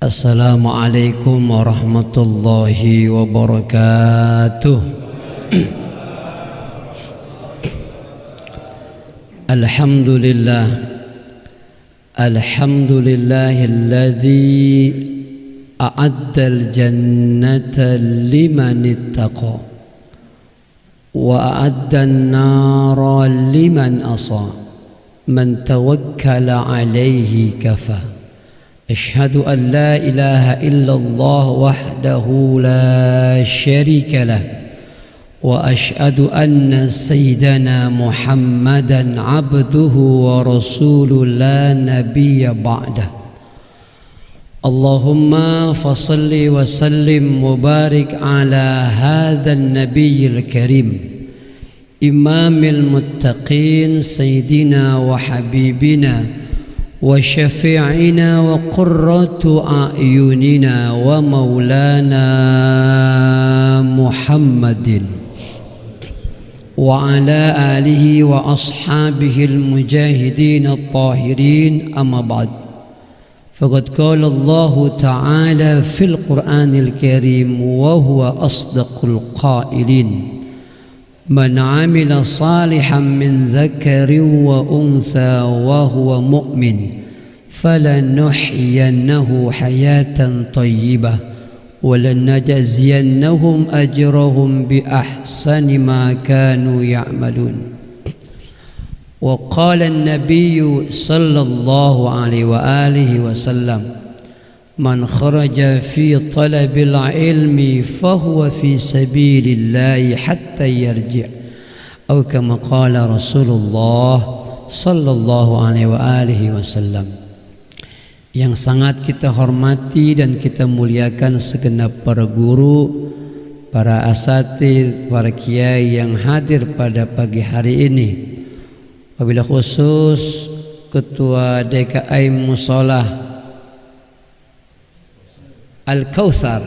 Assalamualaikum warahmatullahi wabarakatuh. Alhamdulillahilladzi a'addal jannata liman ittaqa wa a'addan nara liman asa man tawakkala alaihi kafa. أشهد أن لا إله إلا الله وحده لا شريك له وأشهد أن سيدنا محمدا عبده ورسوله لا نبي بعده. اللهم فصل وسلم وبارك على هذا النبي الكريم إمام المتقين سيدنا وحبيبنا وشفيعنا وقرة أعيننا ومولانا محمد وعلى آله وأصحابه المجاهدين الطاهرين. أما بعد، فقد قال الله تعالى في القرآن الكريم وهو أصدق القائلين: من عمل صالحا من ذكر وأنثى وهو مؤمن فلنحيينه حياة طيبة ولنجزينهم أجرهم بأحسن ما كانوا يعملون. وقال النبي صلى الله عليه وآله وسلم: من خرج في طلب العلم فهو في سبيل الله حتى يرجع، أو كما قال رسول الله صلى الله عليه وآله وسلم. Yang sangat kita hormati dan kita muliakan segenap para guru, para asatidz, para kiai yang hadir pada pagi hari ini. Wabillahi khusus Ketua DKI Musholah Al-Kautsar,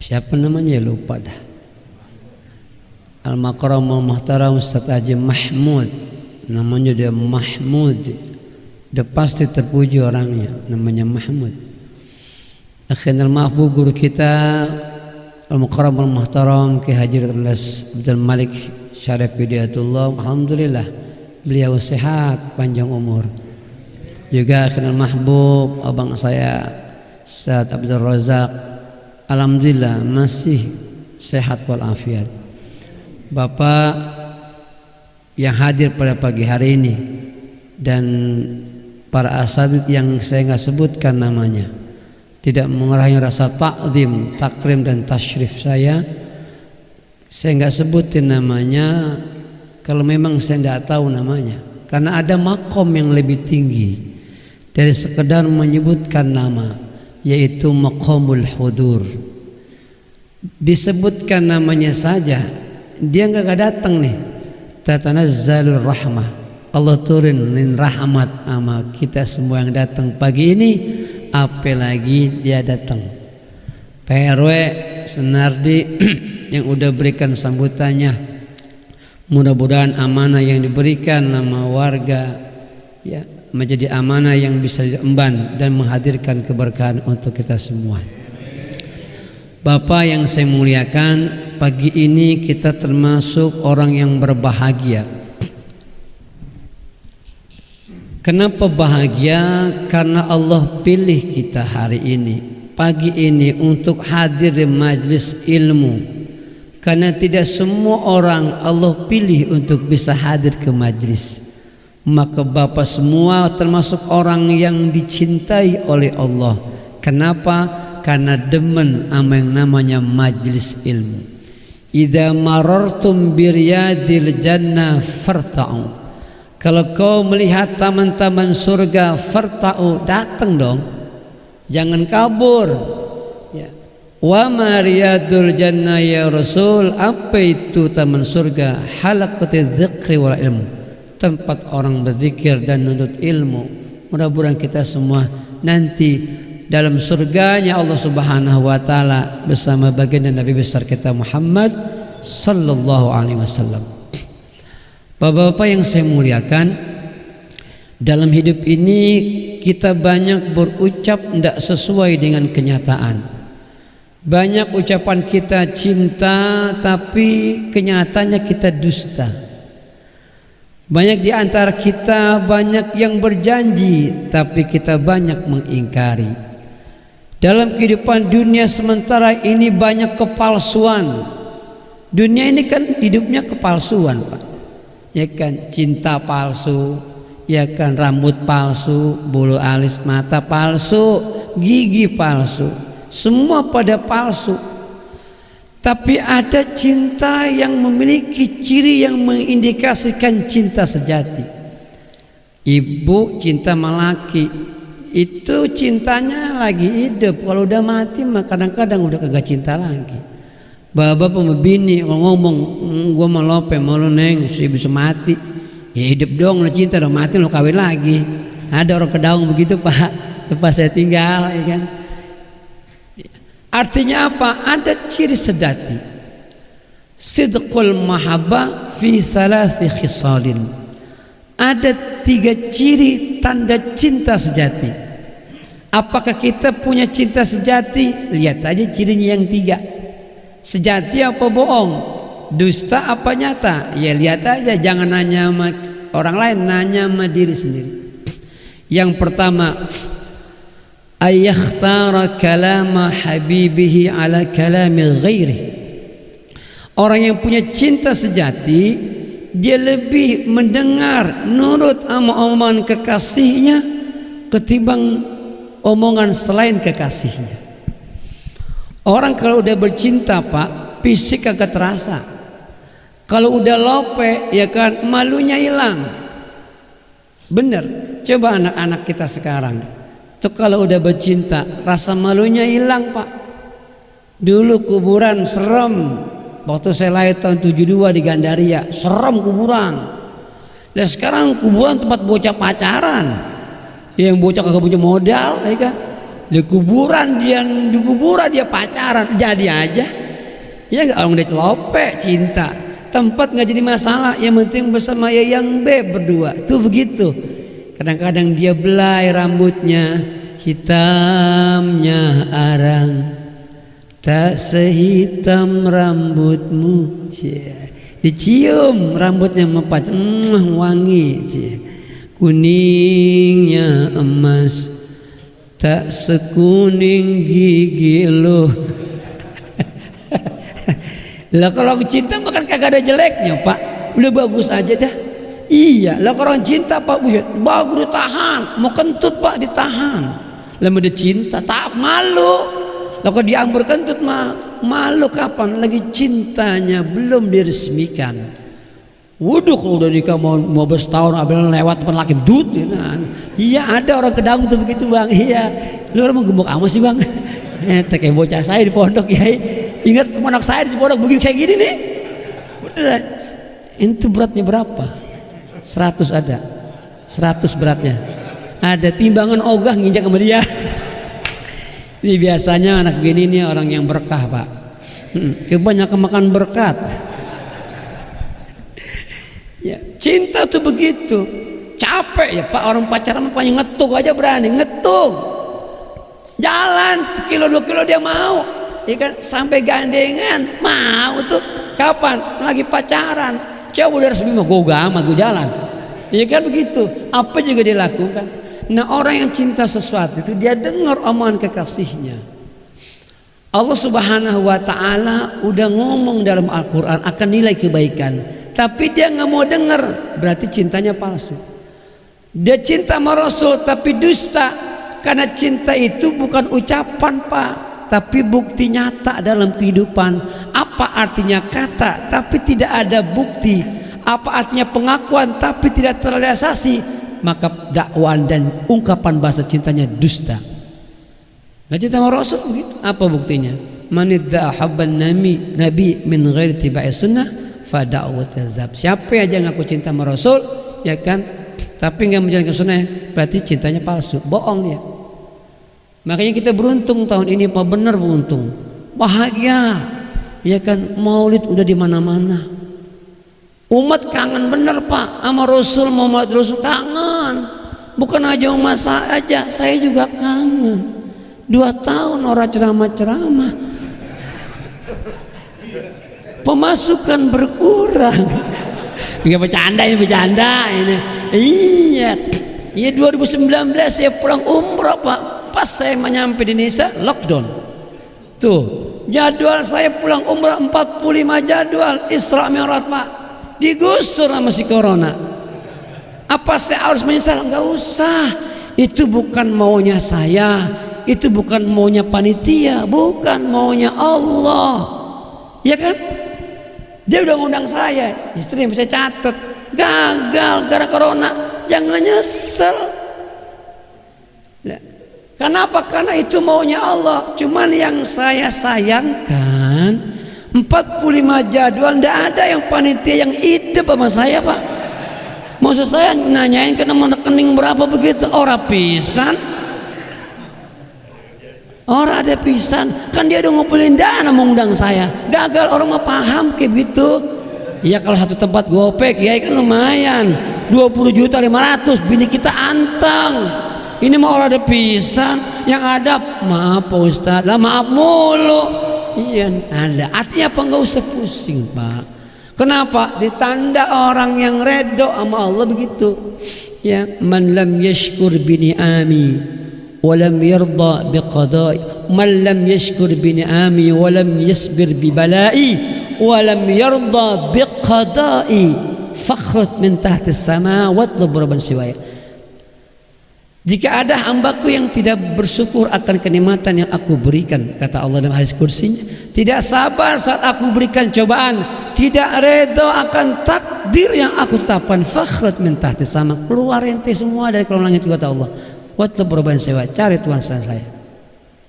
siapa namanya lupa dah, Al-Makaram Muhtaram Ustaz Haji Mahmud, namanya dia Mahmud, udah pasti terpuji orangnya, namanya Mahmud. Akhirnya al-mahbub guru kita Al-Makaram Muhtaram Ki Haji Abdul Malik Syarif Hidayatullah, alhamdulillah beliau sehat panjang umur. Juga akhirnya al-mahbub abang saya Ustaz Abdul Razak, alhamdulillah masih sehat walafiat. Bapak yang hadir pada pagi hari ini dan para asatidz yang saya nggak sebutkan namanya, tidak mengurangi rasa takzim, takrim dan tasyrif saya nggak sebutin namanya kalau memang saya nggak tahu namanya, karena ada makom yang lebih tinggi dari sekedar menyebutkan nama, yaitu maqamul hudur. Disebutkan namanya saja dia nggak datang nih, tatanazzalur rahmah, Allah turunin rahmat sama kita semua yang datang pagi ini, apalagi dia datang Pak RW Sunardi yang udah berikan sambutannya. Mudah-mudahan amanah yang diberikan nama warga ya menjadi amanah yang bisa diemban dan menghadirkan keberkahan untuk kita semua. Bapak yang saya muliakan, pagi ini kita termasuk orang yang berbahagia. Kenapa bahagia? Karena Allah pilih kita hari ini, pagi ini, untuk hadir di majelis ilmu. Karena tidak semua orang Allah pilih untuk bisa hadir ke majelis. Maka Bapak semua termasuk orang yang dicintai oleh Allah. Kenapa? Karena demen sama yang namanya majlis ilmu. Idza marartum biryadil jannah farta'u. Kalau kau melihat taman-taman surga, farta'u, datang dong. Jangan kabur. Ya. Wa mariyadul jannah ya Rasul, apa itu taman surga? Halaqatiz dzikri wal ilm, tempat orang berzikir dan menuntut ilmu. Mudah-mudahan kita semua nanti dalam surganya Allah Subhanahu wa taala bersama baginda Nabi besar kita Muhammad sallallahu alaihi wasallam. Bapak-bapak yang saya muliakan, dalam hidup ini kita banyak berucap tidak sesuai dengan kenyataan. Banyak ucapan kita cinta tapi kenyataannya kita dusta. Banyak di antara kita banyak yang berjanji tapi kita banyak mengingkari. Dalam kehidupan dunia sementara ini banyak kepalsuan. Dunia ini kan hidupnya kepalsuan, Pak. Ya kan, cinta palsu, ya kan, rambut palsu, bulu alis mata palsu, gigi palsu, semua pada palsu. Tapi ada cinta yang memiliki ciri yang mengindikasikan cinta sejati. Ibu cinta sama laki, itu cintanya lagi hidup. Kalau udah mati mah kadang-kadang udah kagak cinta lagi. Bapak pembini ngomong, gua mau lope, mau lu neng, si bisa mati. Ya hidup dong, lo cinta, lo mati lo kawin lagi. Ada orang Kedaung begitu, Pak. Lepas saya tinggal, ya kan. Artinya apa? Ada ciri sejati. Sidqul mahabbah fi salasi khisalin. Ada 3 ciri tanda cinta sejati. Apakah kita punya cinta sejati? Lihat aja cirinya yang 3. Sejati apa bohong? Dusta apa nyata? Ya lihat aja, jangan nanya sama orang lain, nanya sama diri sendiri. Yang pertama, ayakhtara kalama habibihi ala kalami ghairi. Orang yang punya cinta sejati, dia lebih mendengar nurut sama omongan kekasihnya ketimbang omongan selain kekasihnya. Orang kalau udah bercinta, Pak, fisik kagak terasa. Kalau udah lope, ya kan, malunya hilang. Bener, coba anak-anak kita sekarang tuh kalau udah bercinta, rasa malunya hilang, Pak. Dulu kuburan serem. Waktu saya lahir tahun 72 di Gandaria, serem kuburan. Dan sekarang kuburan tempat bocah pacaran. Yang bocah kagak punya modal, ya kan. Di kuburan dia pacaran, jadi aja. Ya nggak, orang udah lope cinta. Tempat nggak jadi masalah, yang penting bersama yang B berdua. Tuh begitu. Kadang-kadang dia belai rambutnya, hitamnya arang, tak sehitam rambutmu. Dicium rambutnya mepat, wangi. Kuningnya emas, tak sekuning gigi lo. Lah kalau cinta makan kagak ada jeleknya, Pak. Udah bagus aja dah. Iya, lah kalau orang cinta, Pak, bagus ditahan. Mau kentut, Pak, ditahan. Lah mau dia cinta, tak malu. Lah kalau diambur kentut mah malu kapan? Lagi cintanya belum diresmikan. Waduh, kalau udah nikah mau 15 tahun abang lewat depan laki dut ya kan. Iya, ada orang Kedaung tuh begitu, Bang. Iya. Lu orang mau gemuk amat sih, Bang. Kayak bocah saya di pondok, ya. Ingat semua anak saya di pondok begini kayak gini nih. Beneran. Itu beratnya berapa? 100 ada. 100 beratnya. Ada timbangan ogah nginjak sama dia. Ini biasanya anak gini nih orang yang berkah, Pak. Kebanyakan makan berkat. Ya, cinta tuh begitu. Capek ya, Pak, orang pacaran paling ngetuk aja berani, ngetuk. Jalan 1 kilo 2 kilo dia mau. Ya kan, sampai gandengan mau tuh. Kapan? Lagi pacaran. Coba udah resmi mah gue amat gue jalan. Ya kan begitu. Apa juga dia lakukan. Nah, orang yang cinta sesuatu itu dia dengar omongan kekasihnya. Allah Subhanahu wa taala udah ngomong dalam Al-Qur'an akan nilai kebaikan, tapi dia nggak mau dengar, berarti cintanya palsu. Dia cinta sama Rasul tapi dusta, karena cinta itu bukan ucapan, Pak, tapi bukti nyata dalam kehidupan. Apa artinya kata tapi tidak ada bukti? Apa artinya pengakuan tapi tidak terrealisasi? Maka dakwaan dan ungkapan bahasa cintanya dusta. Nah, cinta sama Rasul begitu. Apa buktinya? Man idda'a habban nabi min ghairi tiba'i sunnah fa da'wat kadzab. Siapa aja ngaku cinta sama Rasul, ya kan, tapi enggak menjalankan sunnah, berarti cintanya palsu, bohong dia. Makanya kita beruntung tahun ini, Pak, benar beruntung. Bahagia. Ya kan, Maulid udah di mana-mana. Umat kangen bener, Pak, sama Rasul, Muhammad Rasul kangen. Bukan aja masa aja, saya juga kangen. 2 tahun orang ceramah-ceramah, pemasukan berkurang. Nggak bercanda ini. Iya 2019 saya pulang umroh Pak. Pas saya menyampe di Indonesia lockdown. Tuh jadwal saya pulang umroh 45 jadwal Isra Mi'raj Pak, digusur sama si corona. Apa saya harus menyesal? Enggak usah. Itu bukan maunya saya, itu bukan maunya panitia, bukan maunya Allah. Ya kan? Dia udah ngundang saya, istri yang bisa catat, gagal gara corona. Jangan nyesel. Kenapa? Karena itu maunya Allah. Cuman yang saya sayangkan 45 jadwal, ndak ada yang panitia yang hidup sama saya Pak. Maksud saya nanyain ke nomor rekening berapa begitu, orang pisan. Orang ada pisan, kan dia udah ngumpulin dana mengundang saya. Gagal, orang mah paham kayak gitu. Ya kalau satu tempat gopek ya kan lumayan, 20.500.000, bini kita anteng. Ini mah orang ada pisan, yang ada maaf Pak Ustadz, lah maaf mulu. Iya ada, artinya apa? Nggak usah pusing Pak. Kenapa? Ditanda orang yang redo sama Allah begitu. Ya, man lam yashkur bi ni'ami wa lam yarda bi qada'i, man lam yashkur bi ni'ami wa lam yasbir bi bala'i wa lam yarda bi qada'i fakhrat min tahti as-sama watlub rabban siwaya. Jika ada hambaku yang tidak bersyukur akan kenikmatan yang aku berikan, kata Allah dalam hadis kursinya, tidak sabar saat aku berikan cobaan, tidak redha akan takdir yang aku tetapkan, fakhrat min tahti sama, keluar ente semua dari kolong langit, kata Allah. Watlub rabban siwaya, cari Tuhan saya.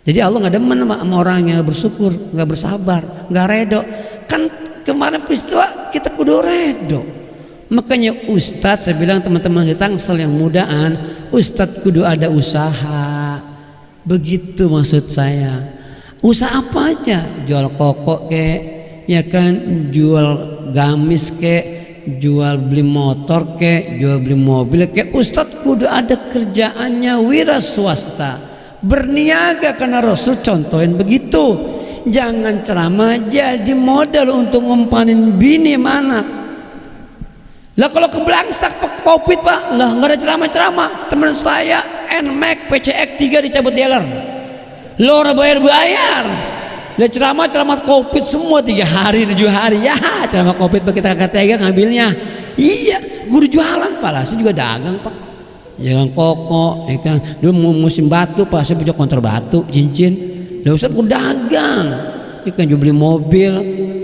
Jadi Allah nggak demen sama orang yang bersyukur, nggak bersabar, nggak redha. Kan kemarin peristiwa kita kudu redha. Makanya Ustadz, saya bilang teman-teman di Tangsel yang mudaan, Ustadz kudu ada usaha. Begitu maksud saya. Usaha apa aja, jual kokok kek, ya kan, jual gamis kek, jual beli motor kek, jual beli mobil kek. Ustadz kudu ada kerjaannya, wira swasta, berniaga karena Rasul contohin begitu. Jangan ceramah jadi modal untuk ngumpanin bini mana. Lah kalau kebelangsak Covid Pak, lah nggak ada ceramah-ceramah. Teman saya NMAX PCX 3 dicabut dealer, lo orang bayar. Lah ceramah Covid semua 3 hari 7 hari ya, ceramah Covid kita kagak tega ngambilnya. Iya, guru jualan Pak lah, saya juga dagang Pak. Jangan koko, ya kan. Dulu musim batu Pak, saya punya konter batu, cincin. Lah Ustaz gua dagang, ya kan, juga beli mobil.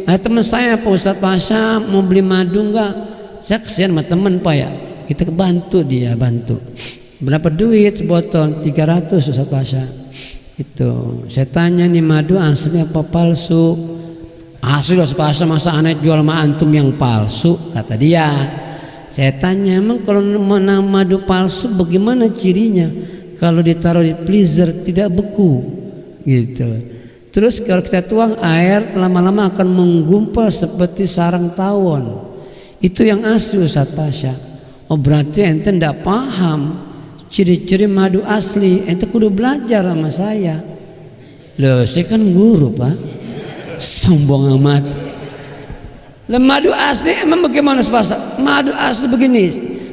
Nah teman saya Pak Ustaz Pasha mau beli madu enggak? Saya kesian sama temen Pak ya, kita bantu dia, bantu. Berapa duit sebotol? 300 Ustaz Pasha. Itu saya tanya, nih madu asli apa palsu? Asli Ustaz Pasha, masa aneh jual sama antum yang palsu, kata dia. Saya tanya, emang kalau mana madu palsu bagaimana cirinya? Kalau ditaruh di freezer tidak beku gitu. Terus kalau kita tuang air lama-lama akan menggumpal seperti sarang tawon. Itu yang asli Ustaz Pasha. Oh berarti ente ndak paham ciri-ciri madu asli. Ente kudu belajar sama saya. Loh saya kan guru Pak. Sombong amat. Lah madu asli emang bagaimana Ustaz Pasha? Madu asli begini.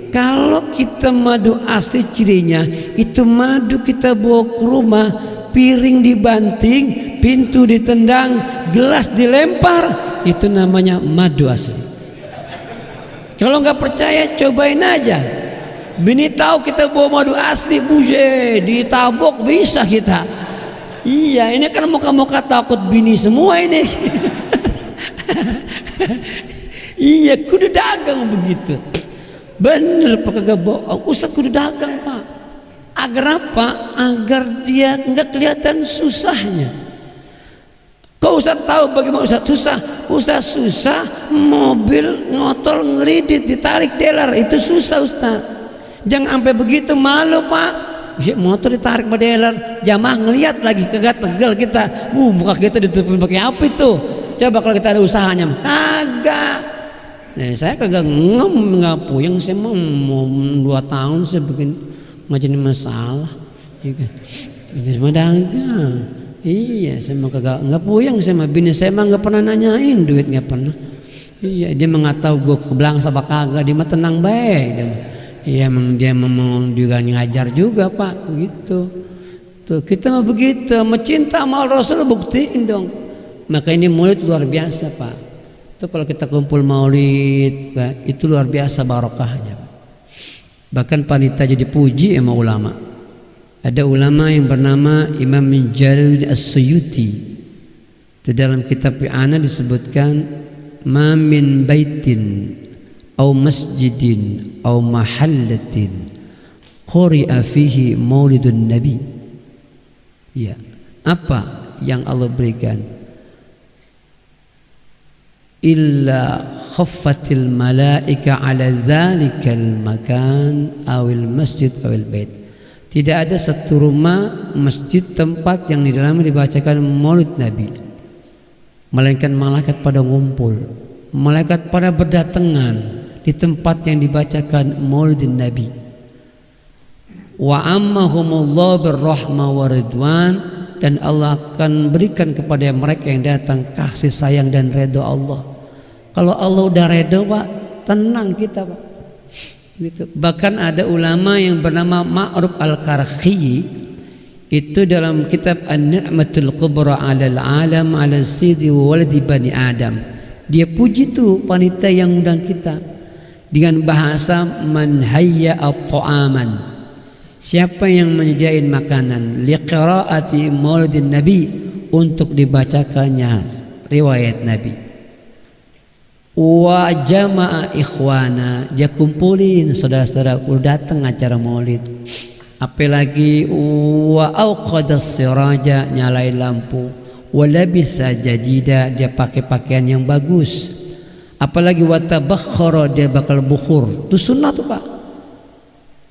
Kalau kita madu asli cirinya, itu madu kita bawa ke rumah, piring dibanting, pintu ditendang, gelas dilempar, itu namanya madu asli. Kalau nggak percaya cobain aja. Bini tahu kita bawa madu asli, buje ditabok bisa kita. Iya, ini kan muka-muka takut bini semua ini. Iya, kudu dagang begitu. Bener Pak, kagak bohong. Ustaz kudu dagang Pak. Agar apa? Agar dia nggak kelihatan susahnya. Kau Ustaz tahu bagaimana Ustaz susah? Ustaz susah, mobil ngotol ngeridit ditarik dealer, itu susah Ustaz. Jangan sampai begitu, malu Pak. Motor ditarik sama dealer, jamaah ngelihat lagi, kagak tegel kita. Muka kita ditutupin pakai apa itu? Coba kalau kita ada usahanya, kagak. Nah, saya kagak nggak puyeng, saya mau 2 tahun saya bikin nggak jadi masalah. Ya kan? Ini semua dagang. Iya, saya mah kagak nggak puyeng sama bini saya mah nggak pernah nanyain duit, nggak pernah. Iya, dia mah nggak tahu gue kebelang apa kagak, dia mah tenang baik. Iya, emang dia memang juga ngajar juga pak, gitu. Tuh kita mah begitu, mencinta sama Rasul buktiin dong. Maka ini maulid luar biasa pak. Tuh kalau kita kumpul maulid, pak, itu luar biasa barokahnya. Bahkan panitia jadi puji sama ulama. Ada ulama yang bernama Imam Jalaluddin As-Suyuti. Itu dalam kitab I'ana disebutkan, ma min baitin au masjidin au mahallatin quri'a fihi maulidun nabi. Ya, apa yang Allah berikan? Illa khaffatil malaika ala dzalikal makan awil masjid awil bait. Tidak ada satu rumah, masjid, tempat yang di dalamnya dibacakan maulid Nabi, melainkan malaikat pada ngumpul, malaikat pada berdatangan di tempat yang dibacakan maulid Nabi. Wa ammahumullah birrahmah wa ridwan, dan Allah akan berikan kepada mereka yang datang kasih sayang dan redha Allah. Kalau Allah udah redha pak, tenang kita pak. Gitu. Bahkan ada ulama yang bernama Ma'ruf Al-Karkhi, itu dalam kitab An-Ni'matul Kubra 'alal 'alam 'ala sidi waladi bani Adam, dia puji tuh panitia yang undang kita dengan bahasa man hayya at-ta'aman, siapa yang menyediain makanan liqiraati maulidin nabi, untuk dibacakannya riwayat Nabi. Wa jama'a ikhwana, dia kumpulin saudara-saudara datang acara maulid. Apalagi wa auqadas siraja, nyalain lampu. Wa labisa jadida, dia pakai pakaian yang bagus. Apalagi wa tabakhkhara, dia bakal bukhur. Itu sunnah tuh pak.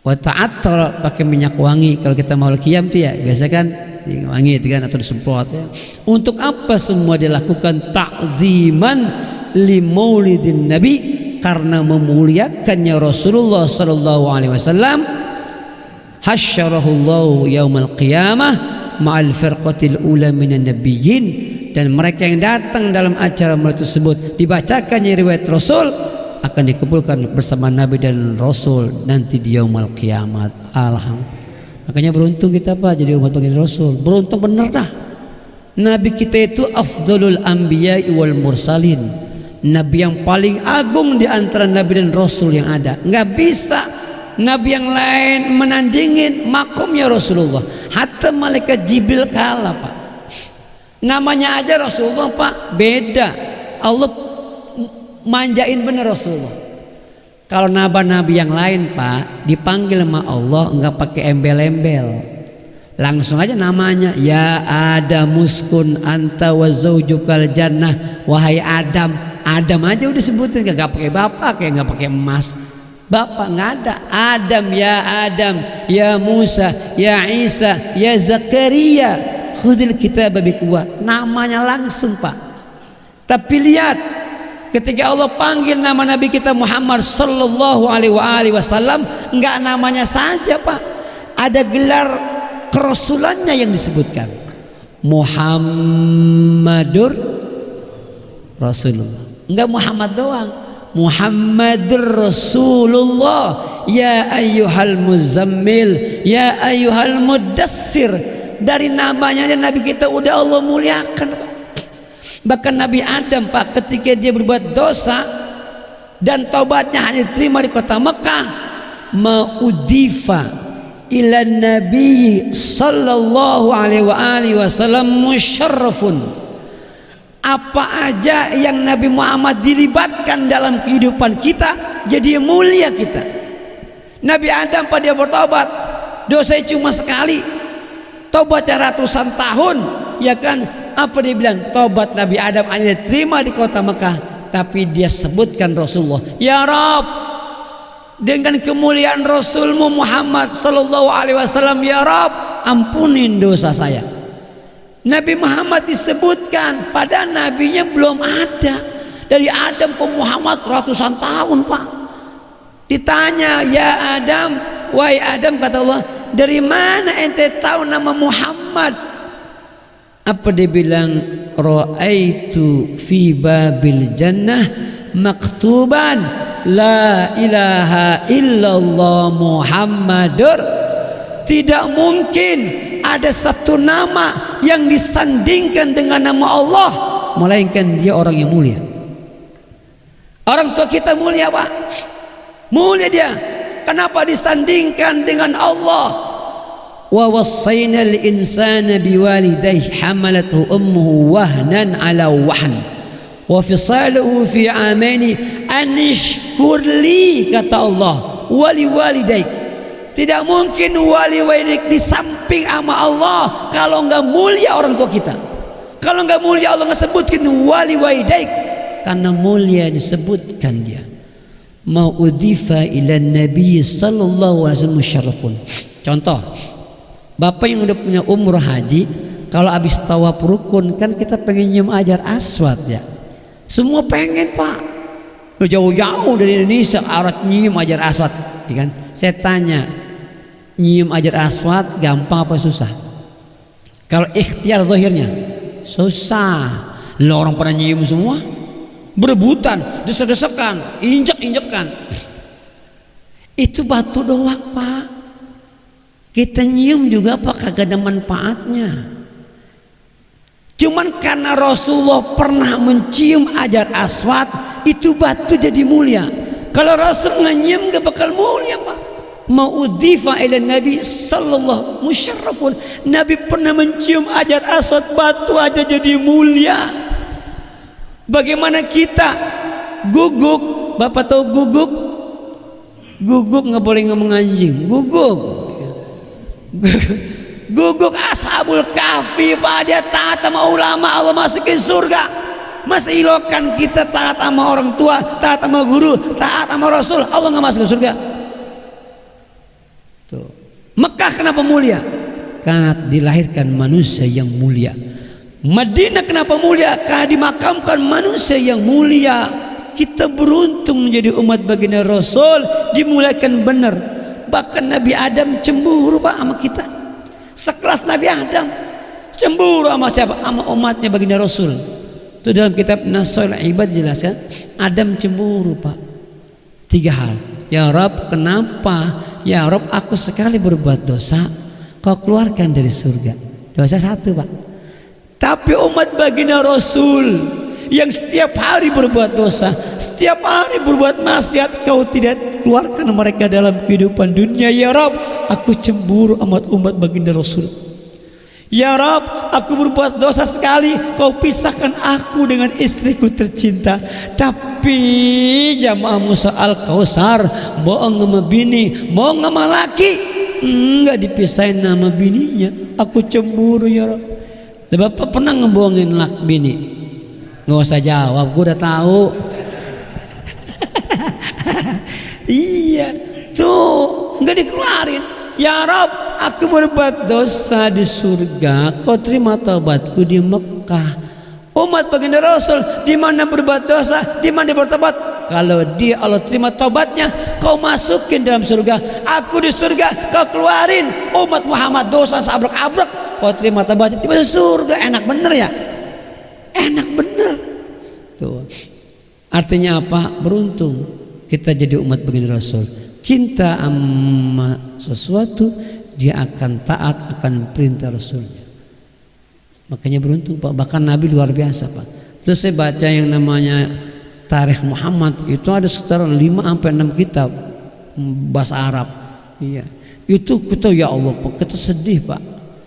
Wa ta'attara, pakai minyak wangi. Kalau kita mau qiyam tuh ya biasa kan wangi itu kan, atau disemprot ya. Untuk apa semua dilakukan? Ta'ziman li maulidin nabi, karena memuliakannya Rasulullah sallallahu alaihi wasallam. Hasyarahullahu yaumal qiyamah ma'al firqatil ula minan nabiyyin, dan mereka yang datang dalam acara tersebut dibacakannya riwayat Rasul akan dikumpulkan bersama Nabi dan Rasul nanti di yaumul kiamat. Alhamdulillah. Makanya beruntung kita pak jadi umat baginda Rasul. Beruntung bener dah. Nabi kita itu afdalul anbiya wal mursalin, Nabi yang paling agung di antara Nabi dan Rasul yang ada. Nggak bisa Nabi yang lain menandingin makomnya Rasulullah. Hatta malaikat Jibril kalah pak. Namanya aja Rasulullah pak beda. Allah manjain bener Rasulullah. Kalau nabi-nabi yang lain pak dipanggil sama Allah nggak pakai embel-embel, langsung aja namanya, ya Adam muskun anta wa zaujukal jannah, wahai Adam. Adam aja udah sebutin, gak pakai bapak, kayak gak pakai emas. Bapak nggak ada. Adam, ya Musa, ya Isa, ya Zakaria, khudil kitab biquwah. Namanya langsung pak. Tapi lihat, ketika Allah panggil nama Nabi kita Muhammad sallallahu alaihi wasallam, nggak namanya saja pak, ada gelar kerasulannya yang disebutkan. Muhammadur Rasulullah. Enggak Muhammad doang, Muhammadur Rasulullah. Ya ayyuhal muzammil, ya ayyuhal mudassir. Dari namanya Nabi kita udah Allah muliakan pak. Bahkan Nabi Adam pak, ketika dia berbuat dosa dan taubatnya hanya diterima di kota Mekah, maudifa ila Nabi sallallahu alaihi wasallam musyarrafun. Apa aja yang Nabi Muhammad dilibatkan dalam kehidupan kita, jadi mulia kita. Nabi Adam pada dia bertobat, dosanya cuma sekali, tobatnya ratusan tahun, ya kan? Apa dia bilang? Tobat Nabi Adam hanya diterima di kota Mekah, tapi dia sebutkan Rasulullah, ya Rabb, dengan kemuliaan Rasulmu Muhammad sallallahu alaihi wasallam, ya Rabb, ampunin dosa saya. Nabi Muhammad disebutkan, pada nabinya belum ada. Dari Adam ke Muhammad ratusan tahun pak. Ditanya, ya Adam, Wahai Adam, kata Allah, dari mana ente tahu nama Muhammad? Apa dia bilang? Ra'aitu fi babil jannah maktuban la ilaha illallah Muhammadur. Tidak mungkin ada satu nama yang disandingkan dengan nama Allah melainkan dia orang yang mulia. Orang tua kita mulia, Pak. Mulia dia. Kenapa disandingkan dengan Allah? Wa wassaynal insana biwalidayhi hamalathu ummuhu wahnan ala wahn wa fisaluhu fi amaini an ishkur li, kata Allah, wali walidayk. Tidak mungkin wali walidayk di samping sama Allah kalau enggak mulia orang tua kita. Kalau enggak mulia Allah enggak sebutkan wali walidayk, karena mulia disebutkan dia. Mau udifa ila Nabi sallallahu alaihi wasallam musyarrafun. Contoh, bapak yang udah punya umur haji, kalau habis tawaf rukun kan kita pengen nyium Hajar Aswad ya. Semua pengen, Pak. Jauh-jauh dari Indonesia arat nyium Hajar Aswad, ya kan? Saya tanya, nyium Hajar Aswad gampang apa susah? Kalau ikhtiar zahirnya susah. Lah orang pada nyium semua, berebutan, desek-desekan, injek-injekan. Itu batu doang, Pak. Kita nyium juga apa kagak ada manfaatnya. Cuman karena Rasulullah pernah mencium Hajar Aswad, itu batu jadi mulia. Kalau Rasul nyium gak bakal mulia, Pak. Ma'udhifa ila Nabi sallallahu musyarrafun. Nabi pernah mencium Hajar Aswad, batu aja jadi mulia. Bagaimana kita guguk? Bapak tahu guguk? Guguk nggak boleh ngomong anjing. Guguk. Guguk ashabul kahfi, Pak, dia taat sama ulama, Allah masukin surga. Masih ilokan kita taat sama orang tua, taat sama guru, taat sama Rasul, Allah nggak masukin surga. Tuh. Mekah kenapa mulia? Karena dilahirkan manusia yang mulia. Madinah kenapa mulia? Karena dimakamkan manusia yang mulia. Kita beruntung menjadi umat baginda Rasul, dimuliakan benar. Bahkan Nabi Adam cemburu, Pak, sama kita. Sekelas Nabi Adam cemburu sama siapa? Sama umatnya baginda Rasul. Itu dalam kitab Nasail Ibad jelaskan, Adam cemburu, Pak. 3 hal. Ya Rabb, kenapa? Ya Rabb, aku sekali berbuat dosa, kau keluarkan dari surga. Dosa 1, Pak. Tapi umat baginda Rasul yang setiap hari berbuat dosa, setiap hari berbuat maksiat, kau tidak keluarkan mereka dalam kehidupan dunia. Ya Rabb, aku cemburu amat umat baginda Rasul. Ya Rabb, aku berbuat dosa sekali, kau pisahkan aku dengan istriku tercinta. Tapi jamaah Musa Al-Kausar bohong sama bini, bohong sama laki, enggak dipisahin nama bininya. Aku cemburu, ya Rabb. Bapak pernah ngebohongin laki bini? Nggak usah jawab, gue udah tahu. Iya, tuh nggak dikeluarin. Ya Rabb, aku berbuat dosa di surga, kau terima taubatku di Mekah. Umat baginda Rasul di mana berbuat dosa, di mana bertobat, kalau dia Allah terima taubatnya, kau masukin dalam surga. Aku di surga, kau keluarin. Umat Muhammad dosa sabrek-abrek, kau terima taubatnya di surga. Enak bener ya? Enak bener. Tuh. Artinya apa? Beruntung kita jadi umat baginda Rasul. Cinta sama sesuatu, dia akan taat akan perintah Rasulnya. Makanya beruntung, Pak. Bahkan Nabi luar biasa, Pak. Terus saya baca yang namanya Tarikh Muhammad, itu ada sekitar 5-6 kitab bahasa Arab. Iya. Itu kita, ya Allah, Pak, kita sedih, Pak.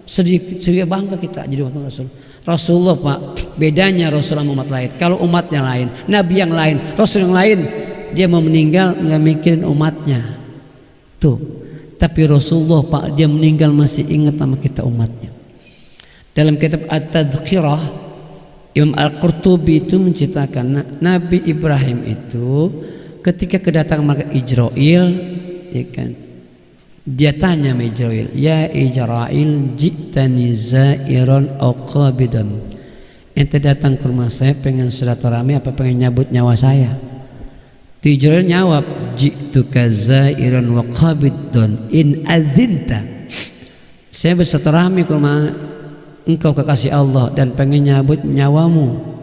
Sedih bangga kita jadi umat Rasul. Rasulullah, Pak, bedanya Rasul sama umat lain. Kalau umatnya lain, Nabi yang lain, Rasul yang lain, dia mau meninggal nggak mikirin umatnya. Tuh. Tapi Rasulullah, Pak, dia meninggal masih ingat sama kita umatnya. Dalam kitab At-Tadhkirah, Imam Al-Qurtubi itu menceritakan Nabi Ibrahim itu ketika kedatangan malaikat Israil, ya kan, dia tanya sama Israil, ya Israil, ji'tani zairan aw qabidan, ente datang ke rumah saya pengen silaturahmi apa pengen nyabut nyawa saya? Jibril nyawab, ji'tuka zairan wa qabidun in adzinta. Saya bersilaturahmi ke engkau kekasih Allah dan pengen nyabut nyawamu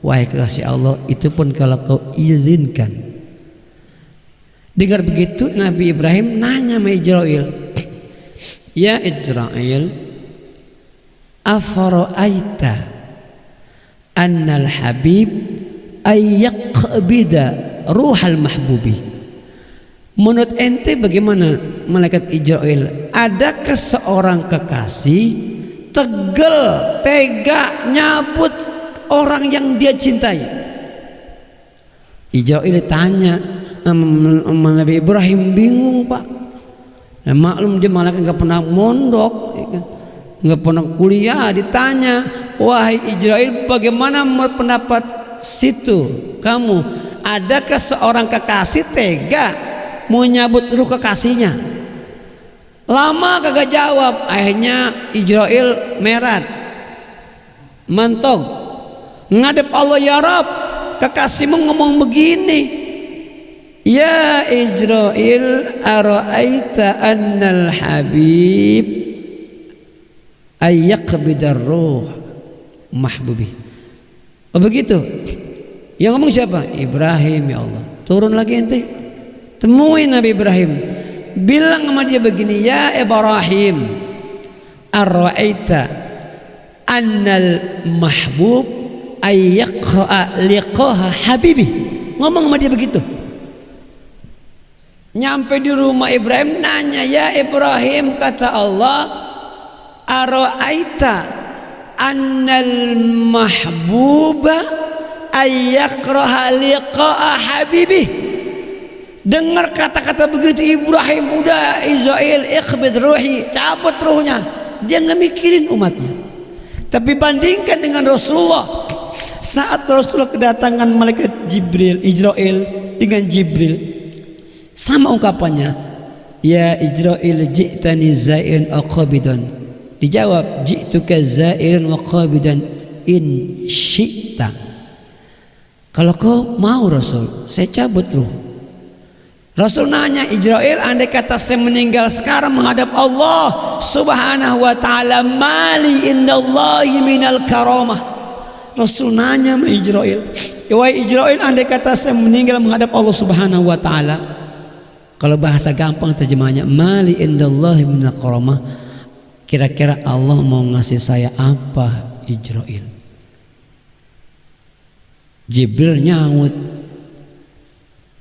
wahai kekasih Allah, itu pun kalau kau izinkan. Dengar begitu Nabi Ibrahim nanya sama Israil, ya Israil, afara'aita annal habib ayyaqbida ruhal mahbubi. Menurut ente bagaimana malaikat Israil, adakah seorang kekasih tega nyabut orang yang dia cintai? Israil tanya sama Nabi Ibrahim, bingung Pak. Nah, maklum dia malaikat nggak pernah mondok, nggak pernah kuliah. Ditanya, wahai Israil, bagaimana pendapat situ kamu? Adakah seorang kekasih tega mau nyabut ruh kekasihnya? Lama kagak jawab. Akhirnya Israil merat, mantog, ngadep Allah, ya Rab, kekasihmu ngomong begini, ya Israil, ara'aita annal habib ayyaqbidar ruh mahbubi. Oh begitu. Yang ngomong siapa? Ibrahim. Ya Allah, turun lagi ente, temui Nabi Ibrahim, bilang sama dia begini, ya Ibrahim, ara'aita annal mahbub ayyaqra'a liqaha habibi. Ngomong sama dia begitu. Nyampe di rumah Ibrahim nanya, ya Ibrahim, kata Allah, ara'aita annal mahbuba ayyaqra'a liqa'a habibi. Dengar kata-kata begitu Ibrahim, udah Israil, ikhbid ruhi, cabut ruhnya. Dia nggak mikirin umatnya. Tapi bandingkan dengan Rasulullah, saat Rasulullah kedatangan malaikat Jibril, Israil dengan Jibril, sama ungkapannya, ya Israil, ji'tani zairan wa qabidan. Dijawab, ji'tuka zairan wa qabidan in syi'ta. Kalau kau mau Rasul, saya cabut ruh. Rasul nanya, Israil, andai kata saya meninggal sekarang menghadap Allah Subhanahu wa ta'ala, mali indallahi minal karamah. Rasul nanya sama Israil, wahai Israil, andai kata saya meninggal menghadap Allah Subhanahu wa ta'ala, kalau bahasa gampang terjemahnya, mali indallahi minal karamah, kira-kira Allah mau ngasih saya apa Israil? Jibril nyaut,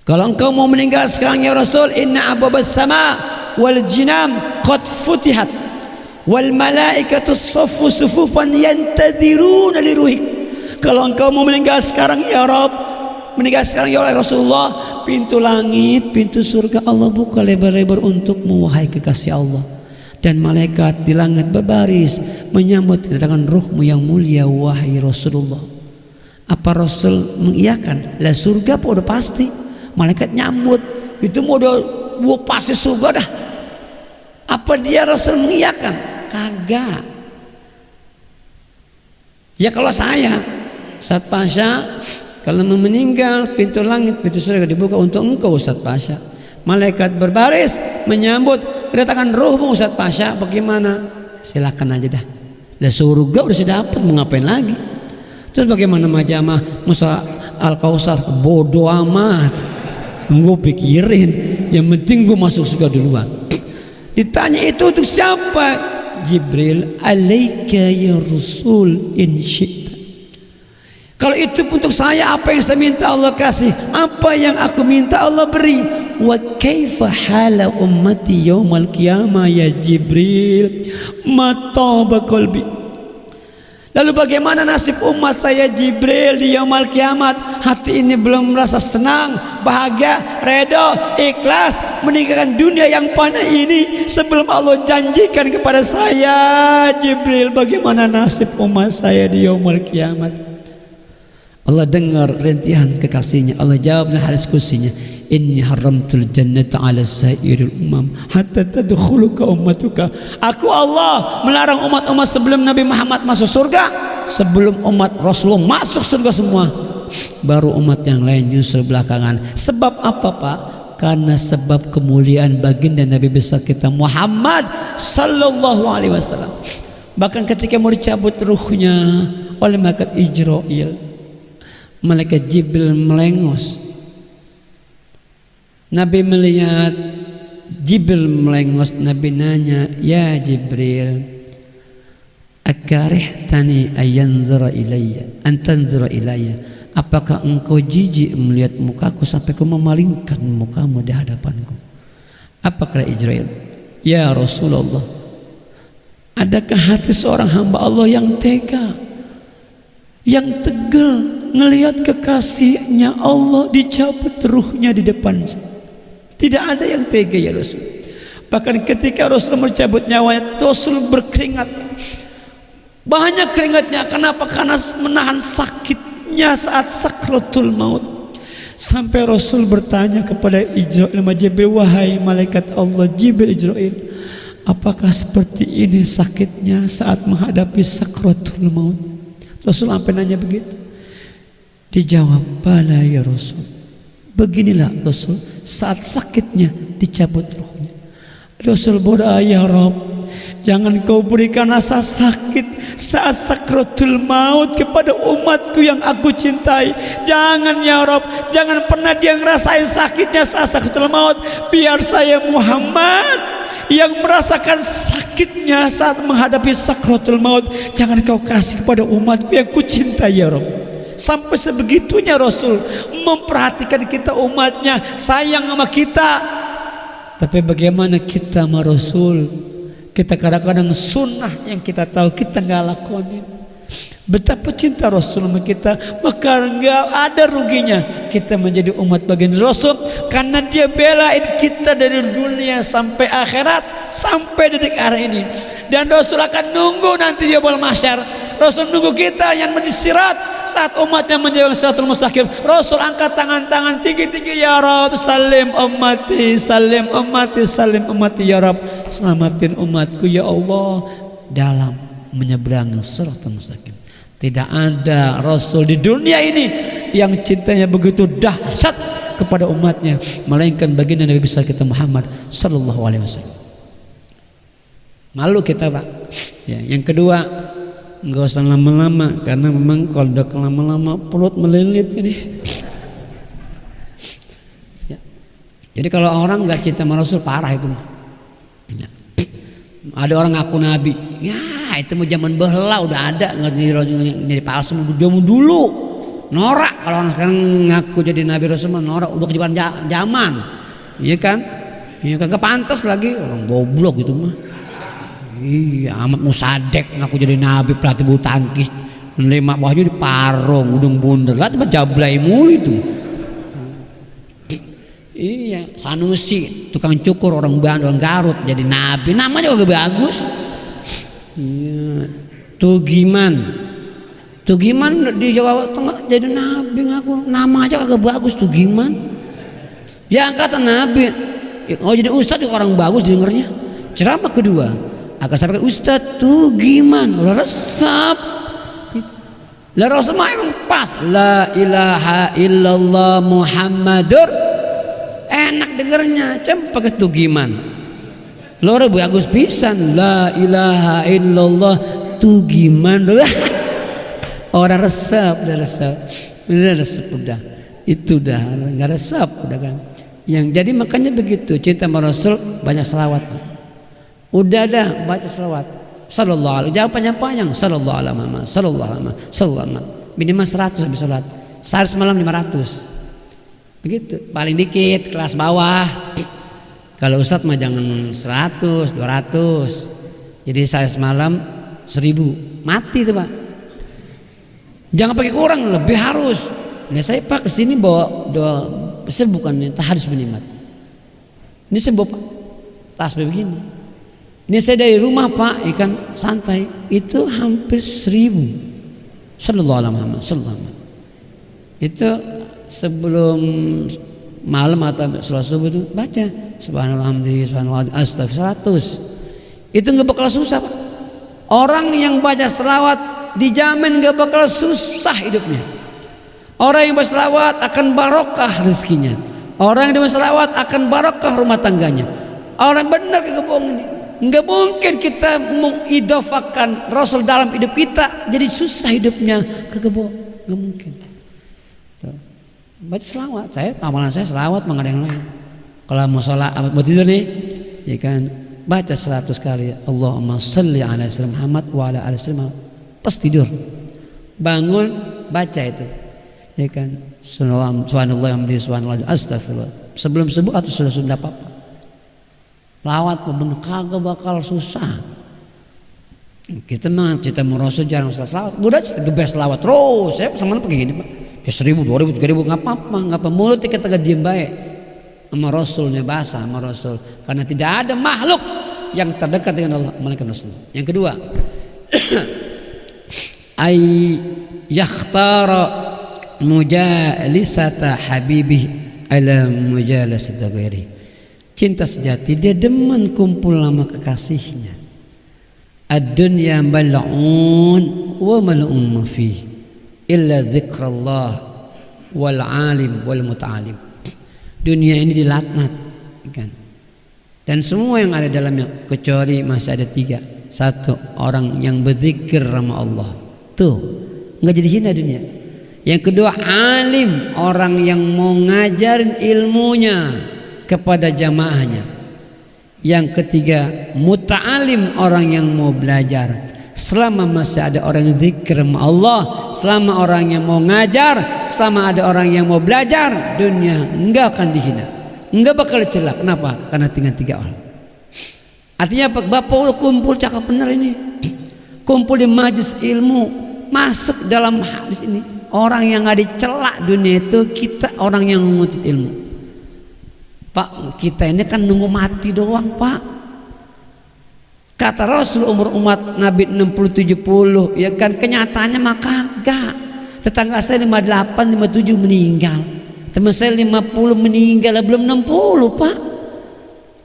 kalau engkau mau meninggal sekarang ya Rasul, inna abwabas sama wal jinam qad futihat wal malaikatu saffu sufufan yantadiruna li ruhik. Kalau engkau mau meninggal sekarang ya Rabb, meninggal sekarang ya Rasulullah, pintu langit, pintu surga Allah buka lebar-lebar untukmu wahai kekasih Allah, dan malaikat di langit berbaris menyambut kedatangan ruhmu yang mulia wahai Rasulullah. Apa Rasul mengiyakan? Lah surga apa udah pasti. Malaikat nyambut, itu mau udah pasti surga dah. Apa dia Rasul mengiyakan? Kagak. Ya kalau saya Ustaz Pasha, kalau mau meninggal, pintu langit, pintu surga dibuka untuk engkau Ustaz Pasha. Malaikat berbaris menyambut kedatangan ruhmu Ustaz Pasha. Bagaimana? Silakan aja dah. Lah surga udah saya dapat, mau ngapain lagi? Terus bagaimana majamah Musa Al-Kausar? Bodoh amat, gue pikirin, yang penting gue masuk surga duluan. Ditanya itu untuk siapa? Jibril, alaika ya Rasul in syi'ta. Kalau itu untuk saya, apa yang saya minta Allah kasih, apa yang aku minta Allah beri. Wa kaifa hala ummati yaumal qiyamah ya Jibril, mataba qalbi. Lalu bagaimana nasib umat saya Jibril di yaumul kiamat? Hati ini belum merasa senang, bahagia, redha, ikhlas meninggalkan dunia yang fana ini sebelum Allah janjikan kepada saya, Jibril, bagaimana nasib umat saya di yaumul kiamat? Allah dengar rintihan kekasihnya. Allah jawablah hadis kursinya, inni haramtul jannata ala sairil umam hatta tadkhuluka ummatuka. Aku Allah melarang umat-umat sebelum Nabi Muhammad masuk surga, sebelum umat Rasulullah masuk surga semua, baru umat yang lain nyusul belakangan. Sebab apa Pak? Karena sebab kemuliaan baginda Nabi besar kita Muhammad sallallahu alaihi wasallam. Bahkan ketika mau dicabut ruhnya oleh malaikat Ijrail, malaikat Jibril melengos. Nabi melihat Jibril melengos, Nabi nanya, "Ya Jibril, akarihtani ayanzura ilayya, antanzura ilayya? Apakah engkau jijik melihat mukaku sampai kau memalingkan mukamu di hadapanku?" Apa kata Ijrail? "Ya Rasulullah, adakah hati seorang hamba Allah yang tega, yang tegel ngelihat kekasihnya Allah dicabut ruhnya di depan saya? Tidak ada yang tega ya Rasul." Bahkan ketika Rasul mencabut nyawanya, Rasul berkeringat. Banyak keringatnya. Kenapa? Karena menahan sakitnya saat sakratul maut. Sampai Rasul bertanya kepada Jibril, "Wahai malaikat Allah Jibril, Ijrail, apakah seperti ini sakitnya saat menghadapi sakratul maut?" Rasul sampai nanya begitu. Dijawab, "Bala ya Rasul. Beginilah Rasul saat sakitnya dicabut ruhnya." Rasul berdoa, "Ya Rabb, jangan kau berikan rasa sakit saat sakratul maut kepada umatku yang aku cintai. Jangan ya Rabb, jangan pernah dia ngerasain sakitnya saat sakratul maut. Biar saya Muhammad yang merasakan sakitnya saat menghadapi sakratul maut. Jangan kau kasih kepada umatku yang kucintai ya Rabb." Sampai sebegitunya Rasul memperhatikan kita umatnya, sayang sama kita. Tapi bagaimana kita sama Rasul? Kita kadang-kadang sunnah yang kita tahu kita nggak lakonin. Betapa cinta Rasul sama kita, maka nggak ada ruginya kita menjadi umat bagian Rasul, karena dia belain kita dari dunia sampai akhirat, sampai detik hari ini. Dan Rasul akan nunggu nanti di yaumul mahsyar. Rasul nunggu kita yang menisirat saat umatnya menjalankan siratul mustaqim. Rasul angkat tangan-tangan tinggi-tinggi, "Ya Rabb, salim ummati, salim ummati, salim ummati ya Rabb. Selamatin umatku ya Allah dalam menyeberangi siratul mustaqim." Tidak ada Rasul di dunia ini yang cintanya begitu dahsyat kepada umatnya melainkan baginda Nabi besar kita Muhammad sallallahu alaihi wasallam. Malu kita Pak ya. Yang kedua, nggak usah lama-lama, karena memang kalau udah lama-lama perut melilit ini ya. Jadi kalau orang nggak cinta sama Rasul parah itu ya. Ada orang ngaku nabi, ya itu mau zaman bahla udah ada, nggak jadi palsu zaman dulu. Norak kalau orang sekarang ngaku jadi nabi Rasul, norak, udah kejaman zaman, iya kan? Iya kagak pantas lagi, orang goblok gitu mah. Iya, Ahmad Musadek ngaku jadi nabi, pelatih bulu tangkis, menerima wahyu di parong, udung bundar, lah cuma jablay mulu itu. Iya, Sanusi tukang cukur orang Bandung, orang Garut jadi nabi, namanya juga bagus. Iya, Tugiman di Jawa Tengah jadi nabi ngaku, nama aja kagak bagus Tugiman. Ya angkatan nabi, oh jadi ustadz juga orang bagus dengernya. Ceramah kedua akan sampaikan Ustadz Tugiman, resep. Lah Rasul emang pas, la ilaha illallah Muhammadur, enak dengernya, coba pakai Tugiman. Loro bagus pisan, la ilaha illallah Tugiman. Orang resep, udah resep udah. Itu udah enggak resep udah kan. Yang jadi makanya begitu, cinta sama Rasul banyak selawat. Udah dah baca selawat sallallahu alaihi, jangan panjang-panjang, sallallahu alaihi wasallam, sallallahu alaihi wasallam, sallallahu alaihi wasallam, minimal 100 habis salat. Sehari semalam 500. Begitu, paling dikit kelas bawah. Kalau ustadz mah jangan 100, 200. Jadi saya semalam 1000, mati tuh Pak. Jangan pakai kurang, lebih harus. Nah saya Pak kesini bawa doa, saya bukan tahadus benimat. Ini saya bawa tasbih begini. Ini saya dari rumah Pak, ikan santai itu hampir 1000. Sallallahu alaihi wasallam, sallallahu alaihi wasallam. Itu sebelum malam atau sholat subuh itu baca subhanallah hamdi subhanallah astagfirullah 100. Itu nggak bakal susah Pak. Orang yang baca selawat dijamin nggak bakal susah hidupnya. Orang yang berselawat akan barokah rezekinya. Orang yang berselawat akan barokah rumah tangganya. Orang benar kagak bohong ini. Enggak mungkin kita mengidofakan Rasul dalam hidup kita jadi susah hidupnya, kagak bohong. Enggak mungkin. Tuh. Baca selawat, amalan saya selawat, enggak ada yang lain. Kalau mau sholat, mau tidur nih, ya kan, baca 100 kali Allahumma sholli ala sayyidina Muhammad wa ala ali sayyidina Muhammad. Pas tidur, bangun baca itu, ya kan, subhanallah subhanallah astagfirullah. Sebelum subuh atau sudah apa-apa. Lawat bener kagak bakal susah. Kita mah cita Rasul jarang selawat. Budak gebes selawat terus. Saya sama pakai gini Pak. Ya 1000, 2000, 3000 nggak apa-apa, nggak apa. Mulut kita diem baik sama Rasulnya, bahasa sama Rasul. Karena tidak ada makhluk yang terdekat dengan Allah melainkan Rasul. Yang kedua, ay yakhtara mujalisata habibih ala mujalasati ghairi. Cinta sejati dia demen kumpul sama kekasihnya. Ad-dunya mal'un wa mal'un ma fihi illa dzikrullah wal alim wal muta'alim. Dunia ini dilaknat, kan? Dan semua yang ada dalamnya kecuali masih ada 3. 1, orang yang berzikir sama Allah. Tuh, enggak jadi hina dunia. Yang kedua, alim, orang yang mau ngajarin ilmunya kepada jamaahnya. Yang ketiga, muta'alim, orang yang mau belajar. Selama masih ada orang yang zikir sama Allah, selama orang yang mau ngajar, selama ada orang yang mau belajar, dunia enggak akan dihina, enggak bakal celak. Kenapa? Karena tinggal 3 orang. Artinya Bapak kumpul cakap benar ini, kumpul di majlis ilmu, masuk dalam hadis ini. Orang yang nggak dicelak dunia itu kita, orang yang menuntut ilmu. Pak, kita ini kan nunggu mati doang Pak. Kata Rasul umur umat Nabi 60-70, ya kan, kenyataannya mah kagak. Tetangga saya 58-57 meninggal, teman saya 50 meninggal, belum 60 Pak.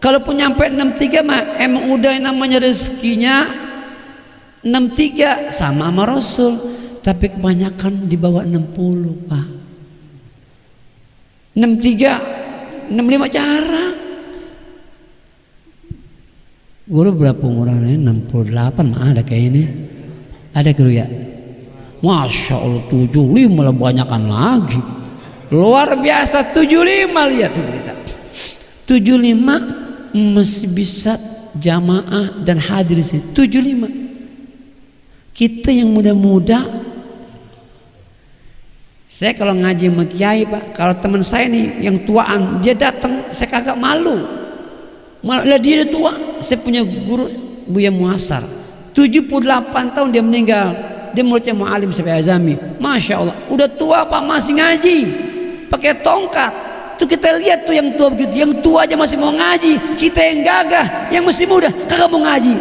Kalaupun nyampe 63 mah emang udah yang namanya rezekinya 63 sama Rasul. Tapi kebanyakan di bawah 60 Pak. 63 65 jarang. Guru berapa umurannya? 68 mah ada kayak ini. Ada guru ya? Masya Allah 75 malah banyakan lagi. Luar biasa 75, lihat tuh kita. 75 masih bisa jamaah dan hadir di sini. 75. Kita yang muda-muda. Saya kalau ngaji sama kiai Pak, kalau teman saya nih yang tuaan dia datang, saya kagak malu. Malah dia tua. Saya punya guru Buya Muasar, 78 tahun dia meninggal. Dia muridnya Mu'alim sampai Azami. Masya Allah, udah tua Pak masih ngaji, pakai tongkat. Tuh kita lihat tuh yang tua begitu, yang tua aja masih mau ngaji. Kita yang gagah, yang masih muda kagak mau ngaji.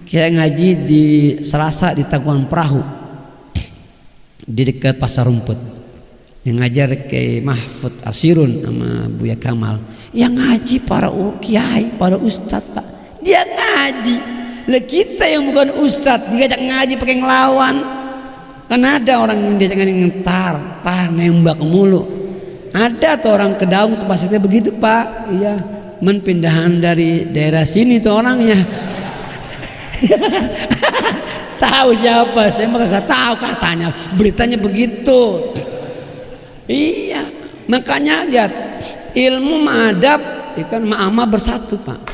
Kayak ngaji di Selasa di Tangkuban Perahu di dekat Pasar Rumput, yang ngajar kayak Mahfud Asirun sama Buya Kamal. Yang ngaji para kiai, para ustadz Pak, dia ngaji. Lah kita yang bukan ustadz diajak ngaji pakai ngelawan. Kan ada orang yang diajak ngaji tar nembak mulu. Ada tuh orang ke Daung tuh pasirnya begitu Pak. Iya, pindahan dari daerah sini tuh orangnya. Tahu siapa? Saya mah gak tahu, katanya beritanya begitu. Iya, makanya lihat ilmu ma'adab ikan ma'ama bersatu Pak.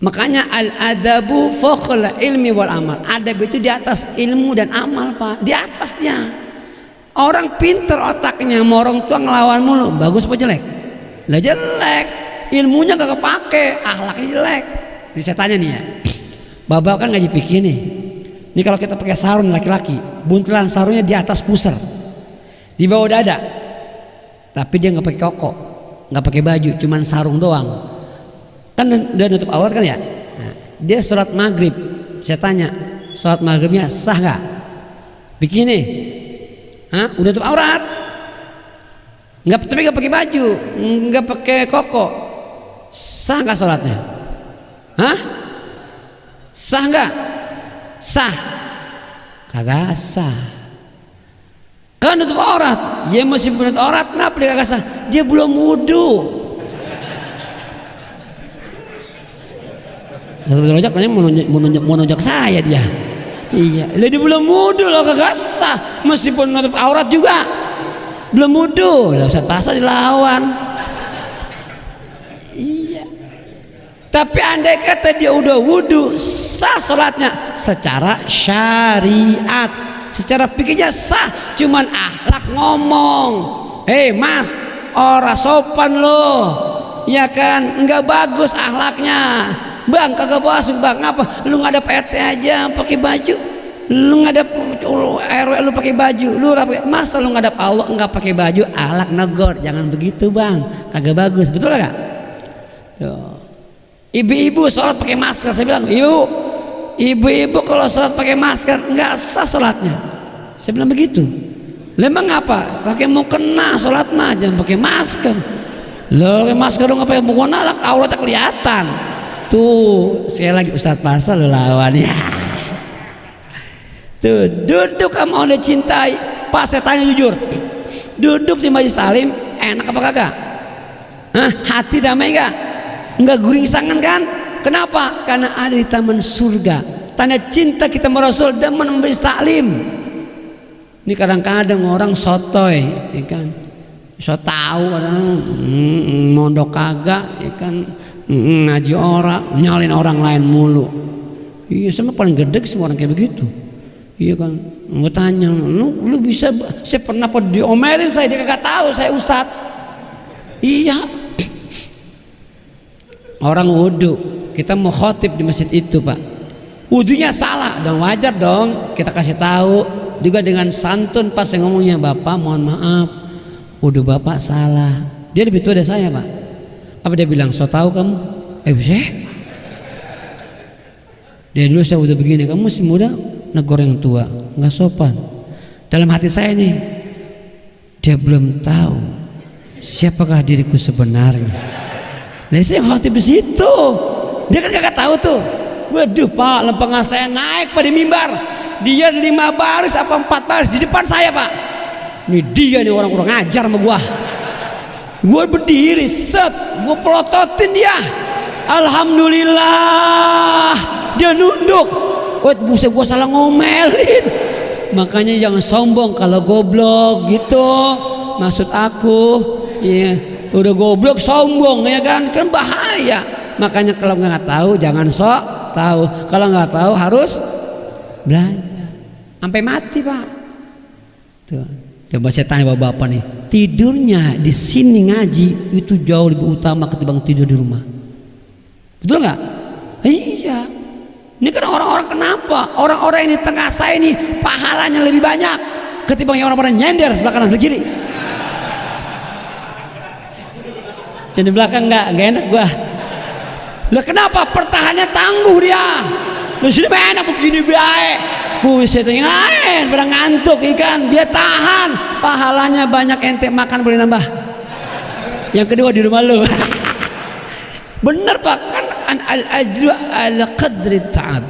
Makanya al-adabu fawqal ilmi wal amal. Adab itu di atas ilmu dan amal Pak, di atasnya. Orang pinter otaknya, mau orang tua ngelawan mulu, bagus apa jelek? Lah jelek, ilmunya gak kepake, akhlaknya jelek. Ini saya tanya nih ya, Bapak kan ngaji fikih nih. Ini kalau kita pakai sarung laki-laki, buntelan sarungnya di atas pusar, di bawah dada. Tapi dia nggak pakai koko, nggak pakai baju, cuman sarung doang. Kan udah nutup aurat kan ya? Nah, dia sholat maghrib. Saya tanya, sholat maghribnya sah nggak? Begini, udah nutup aurat, tapi nggak pakai baju, nggak pakai koko, sah nggak sholatnya? Sah nggak? Sah. Kagak sah. Kan nutup aurat, ya masih nutup aurat, kenapa dia kagak sah? Dia belum wudu. Satu ojek nanya mau nunjuk saya dia. Iya, dia belum wudu loh, kagak sah. Meskipun nutup aurat juga belum wudu. Lah Ustaz Pasal dilawan. Iya. Tapi andai kata dia udah wudu, sah salatnya secara syariat, secara fikihnya sah. Cuman akhlak ngomong, mas, ora sopan lo, ya kan, enggak bagus akhlaknya, bang, kagak masuk bang, ngapa? Lu nggak ada PT aja pakai baju, lu nggak ada RW lu pakai baju, lu masa lu nggak ada Allah nggak pakai baju, akhlak negor, jangan begitu bang, kagak bagus, betul nggak? Tuh. Ibu-ibu sholat pakai masker, saya bilang ibu-ibu kalau sholat pakai masker nggak sah sholatnya, saya bilang begitu. Lemang apa? Pakai mukena sholat mah, jangan pakai masker. Lo pakai masker dong, nggak pakai mukena lah, auratnya kelihatan. Tuh sekali lagi Ustaz Pasal lo lawan ya. Tuh duduk sama orang cintai, Pak saya tanya jujur, duduk di majelis taklim enak apa kagak? Hati damai gak? Enggak guringsangan kan? Kenapa? Karena ada di taman surga. Tanda cinta kita sama Rasul dan memberi taklim. Ini kadang-kadang orang sotoy, ya kan? So tahu orang mondok kagak, ya kan? Ngaji orang, nyalin orang lain mulu. Iya, sama paling gede semua orang kayak begitu. Iya kan? Gue tanya, lu bisa? Saya pernah diomelin saya, dia kagak tahu saya ustad. Iya. Orang wudhu, kita mau khotib di masjid itu pak, wudhunya salah, dan wajar dong kita kasih tahu juga dengan santun pas saya ngomongnya, bapak mohon maaf, wudhu bapak salah. Dia lebih tua dari saya pak. Apa dia bilang? So tahu kamu? Bisa? Dia dulu saya wudhu begini, kamu masih muda negor yang tua, nggak sopan. Dalam hati saya nih, dia belum tahu siapakah diriku sebenarnya. Nah saya khotib di situ, dia kan gak tahu tuh. Waduh pak, lempengan saya naik pada mimbar, dia 5 baris apa 4 baris di depan saya pak. Ini dia nih orang kurang ajar sama gua. Gua berdiri set, gua pelototin dia. Alhamdulillah dia nunduk. Wah buset, gua salah ngomelin. Makanya jangan sombong kalau goblok gitu. Maksud aku, iya. Udah goblok sombong ya kan bahaya. Makanya kalau nggak tahu jangan sok tahu, kalau nggak tahu harus belajar sampai mati pak. Tuh, coba saya tanya bapak-bapak nih, tidurnya di sini ngaji itu jauh lebih utama ketimbang tidur di rumah, betul nggak? Iya. Ini kan orang-orang, kenapa orang-orang ini tengah saya ini pahalanya lebih banyak ketimbang yang orang-orang nyender sebelah kanan sebelah kiri. Dan di belakang nggak enak gua. Lah kenapa? Pertahanannya tangguh dia. Di sini enak begini baik. Buset yang lain pada ngantuk ikan, dia tahan. Pahalanya banyak, ente makan boleh nambah. Yang kedua di rumah lu. Bener pak, kan al-ajru ala qadri ta'ab.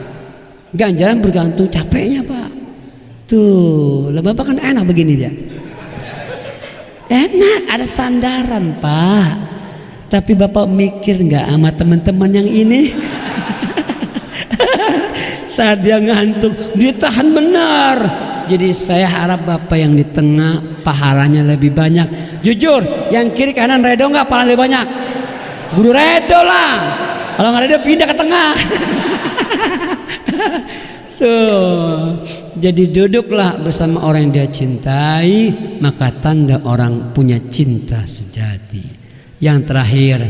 Ganjaran bergantung capeknya pak. Tuh, lah bapak kan enak begini dia. Enak, ada sandaran pak. Tapi bapak mikir nggak sama teman-teman yang ini? Saat dia ngantuk, dia tahan benar. Jadi saya harap bapak yang di tengah pahalanya lebih banyak. Jujur, yang kiri kanan redo nggak pahala lebih banyak? Guru redo lah. Kalau nggak redo pindah ke tengah. Tuh, jadi duduklah bersama orang yang dia cintai, maka tanda orang punya cinta sejati. Yang terakhir,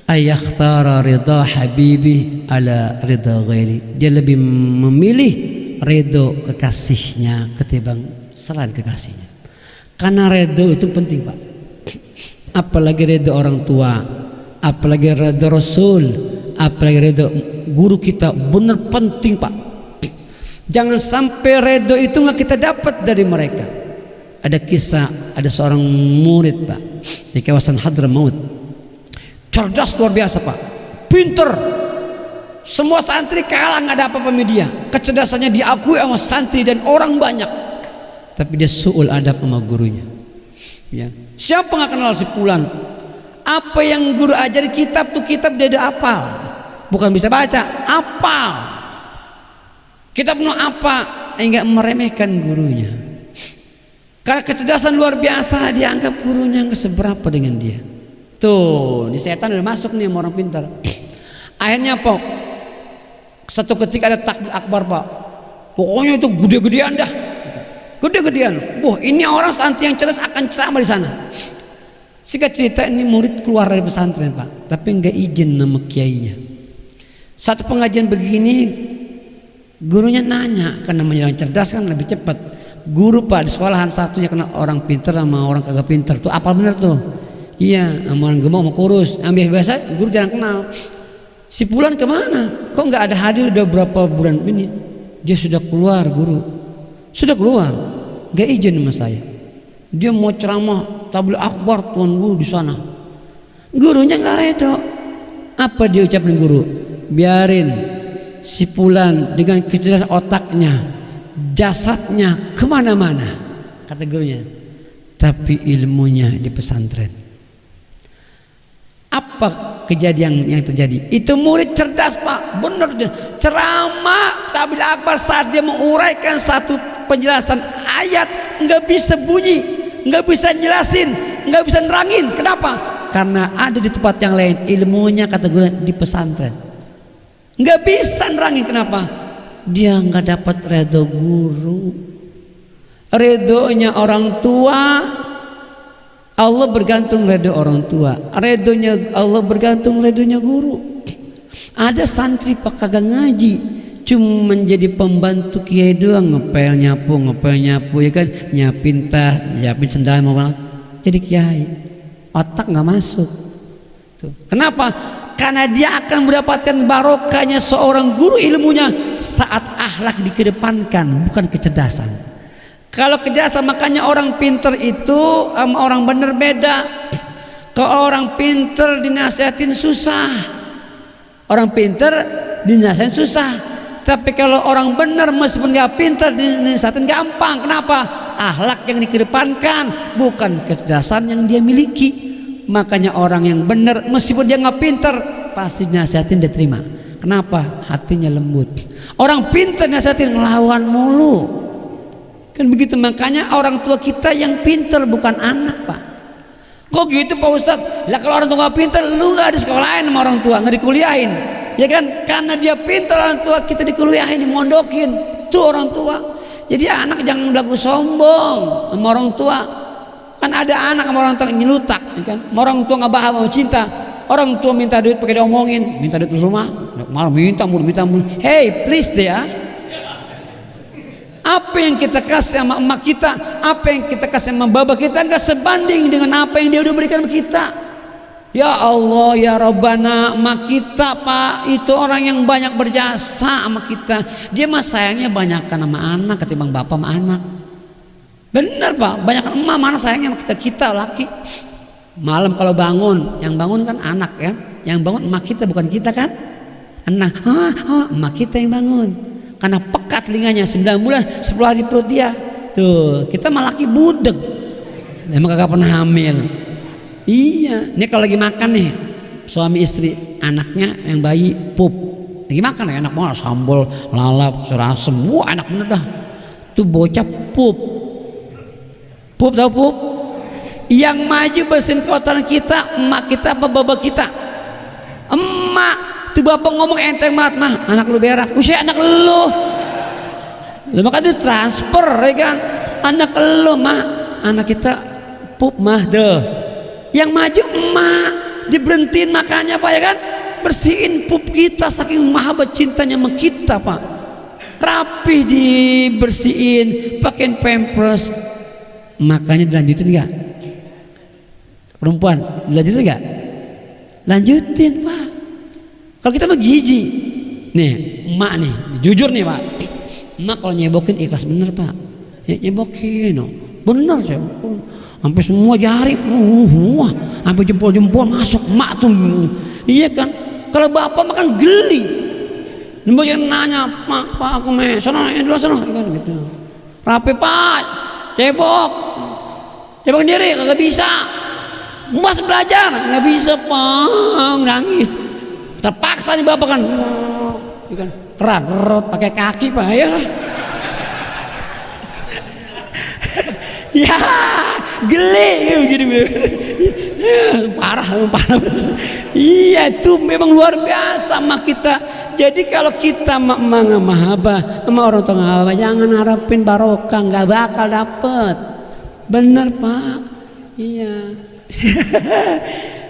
ayakhtara ridha habibi ala ridha ghairi. Dia lebih memilih ridho kekasihnya ketimbang selain kekasihnya. Karena ridho itu penting pak. Apalagi ridho orang tua, apalagi ridho Rasul, apalagi ridho guru kita, benar penting pak. Jangan sampai ridho itu nggak kita dapat dari mereka. Ada kisah, ada seorang murid pak di kawasan Hadramaut, cerdas luar biasa pak, pinter, semua santri kalah, nggak ada apa-apa sama dia. kecerdasannya diakui sama santri dan orang banyak, tapi dia suul adab sama gurunya. Ya. Siapa nggak kenal si Fulan? Apa yang guru ajari, kitab tuh kitab dia udah hafal, bukan bisa baca, hafal. Kitab no apa? Enggak meremehkan gurunya. Karena kecerdasan luar biasa, dianggap gurunya nggak seberapa dengan dia. Tuh, ini setan udah masuk nih sama orang pintar. Akhirnya Pak, satu ketika ada takbir akbar Pak, pokoknya itu gede-gedean dah, gede-gedean. Wah, ini orang santri yang cerdas akan ceramah di sana. Singkat cerita, ini murid keluar dari pesantren Pak, tapi nggak izin nama kiainya. Satu pengajian begini, gurunya nanya, karena namanya orang cerdas kan lebih cepat. Guru Pak di sekolahan satunya kena orang pintar sama orang kagak pintar tuh apa bener tuh? Iya, sama orang gemuk sama kurus. Ambil biasa guru jarang kenal. Si Fulan kemana? Kok nggak ada hadir udah berapa bulan ini? Dia sudah keluar guru, sudah keluar, nggak izin sama saya. Dia mau ceramah tabligh akbar tuan guru di sana. Gurunya nggak redo. Apa dia ucapin guru? Biarin si Fulan dengan kecerdasan otaknya, jasadnya kemana-mana, kata gurunya, tapi ilmunya di pesantren. Apa kejadian yang terjadi? Itu murid cerdas Pak, benar ceramah tabligh akbar, saat dia menguraikan satu penjelasan ayat nggak bisa bunyi, nggak bisa jelasin, nggak bisa nerangin. Kenapa? Karena ada di tempat yang lain ilmunya, kata guru, di pesantren. Nggak bisa nerangin. Kenapa? Dia nggak dapat redho guru, redhonya orang tua. Allah bergantung redho orang tua, redhonya Allah bergantung redhonya guru. Ada santri Pak kagak ngaji, cuma menjadi pembantu kiai doang, ngepel nyapu ya kan, nyiapin tas, nyiapin sendal mau jadi kiai, otak nggak masuk. Tuh. Kenapa? Karena dia akan mendapatkan barokahnya seorang guru ilmunya saat akhlak dikedepankan, bukan kecerdasan. Kalau kecerdasan, makanya orang pinter itu sama orang bener beda. Kalau orang pinter dinasihatin susah, orang pinter dinasihatin susah. Tapi kalau orang bener meskipun gak pinter dinasihatin gampang. Kenapa? Akhlak yang dikedepankan, bukan kecerdasan yang dia miliki. Makanya orang yang bener meskipun dia gak pinter pasti dinasihatin dia terima. Kenapa? Hatinya lembut. Orang pinter dinasihatin ngelawan mulu. Kan begitu, makanya orang tua kita yang pinter bukan anak Pak. Kok gitu Pak Ustadz? Lah kalau orang tua gak pinter, lu gak ada sekolahin sama orang tua, gak dikuliahin, ya kan? Karena dia pinter orang tua kita dikuliahin, dimondokin. Tuh orang tua. Jadi anak jangan berlaku sombong sama orang tua. Kan ada anak sama orang tua nyelutak, ya kan? Orang tua gak paham mau cinta. Orang tua minta duit pakai diomongin, minta duit ke rumah, malah minta mulu. Hey please deh ya. Apa yang kita kasih sama emak kita, apa yang kita kasih sama bapak kita nggak sebanding dengan apa yang dia udah berikan sama kita. Ya Allah ya Rabbana, emak kita Pak itu orang yang banyak berjasa sama kita. Dia mah sayangnya banyakkan sama anak ketimbang bapak sama anak. Bener Pak, banyakkan emak mana sayangnya sama kita laki. Malam kalau bangun, yang bangun kan anak ya, yang bangun emak kita bukan kita kan, anak. Emak kita yang bangun. Karena pekat telinganya 9 bulan 10 hari perut dia. Tuh, kita malah laki budeg. Emang kagak pernah hamil. Iya, ini kalau lagi makan nih, suami istri, anaknya yang bayi pup. Lagi makan ya, enak banget sambal, lalap, serasem. Wah, enak bener dah. Tuh bocah pup. Pup tahu pup? Yang maju bersihin kotoran kita, emak kita apa bapak kita? Emak. Tuh bapak ngomong enteng banget, mah anak lu berak, usia anak lu maka dia transfer ya kan, anak lu mah, anak kita pup mah deh, yang maju emak diberhentiin makannya Pak ya kan, bersihin pup kita saking mahabat cintanya sama kita Pak, rapih dibersihin, pakein pampers. Makanya dilanjutin nggak? Perempuan dilanjutin nggak? Lanjutin Pak. Kalau kita mah gigi, nih emak nih, jujur nih Pak, emak kalau nyebokin ikhlas bener Pak, nyebokin, no. Bener sih, sampai semua jari, sampai jempol masuk emak tuh, iya kan? Kalau bapak makan geli, Nembok yang nanya, Pak aku sono dulu sono kan gitu. Rapi Pak, cebok diri kagak bisa. Mas belajar nggak bisa Pak, nangis. Terpaksa nih bapak kan, kerat pakai kaki Pak ya. Ya geli begini parah. Iya itu memang luar biasa sama kita. Jadi kalau kita mahabah sama orang tua mahabah, jangan harapin barokah, nggak bakal dapet. Bener Pak. Iya.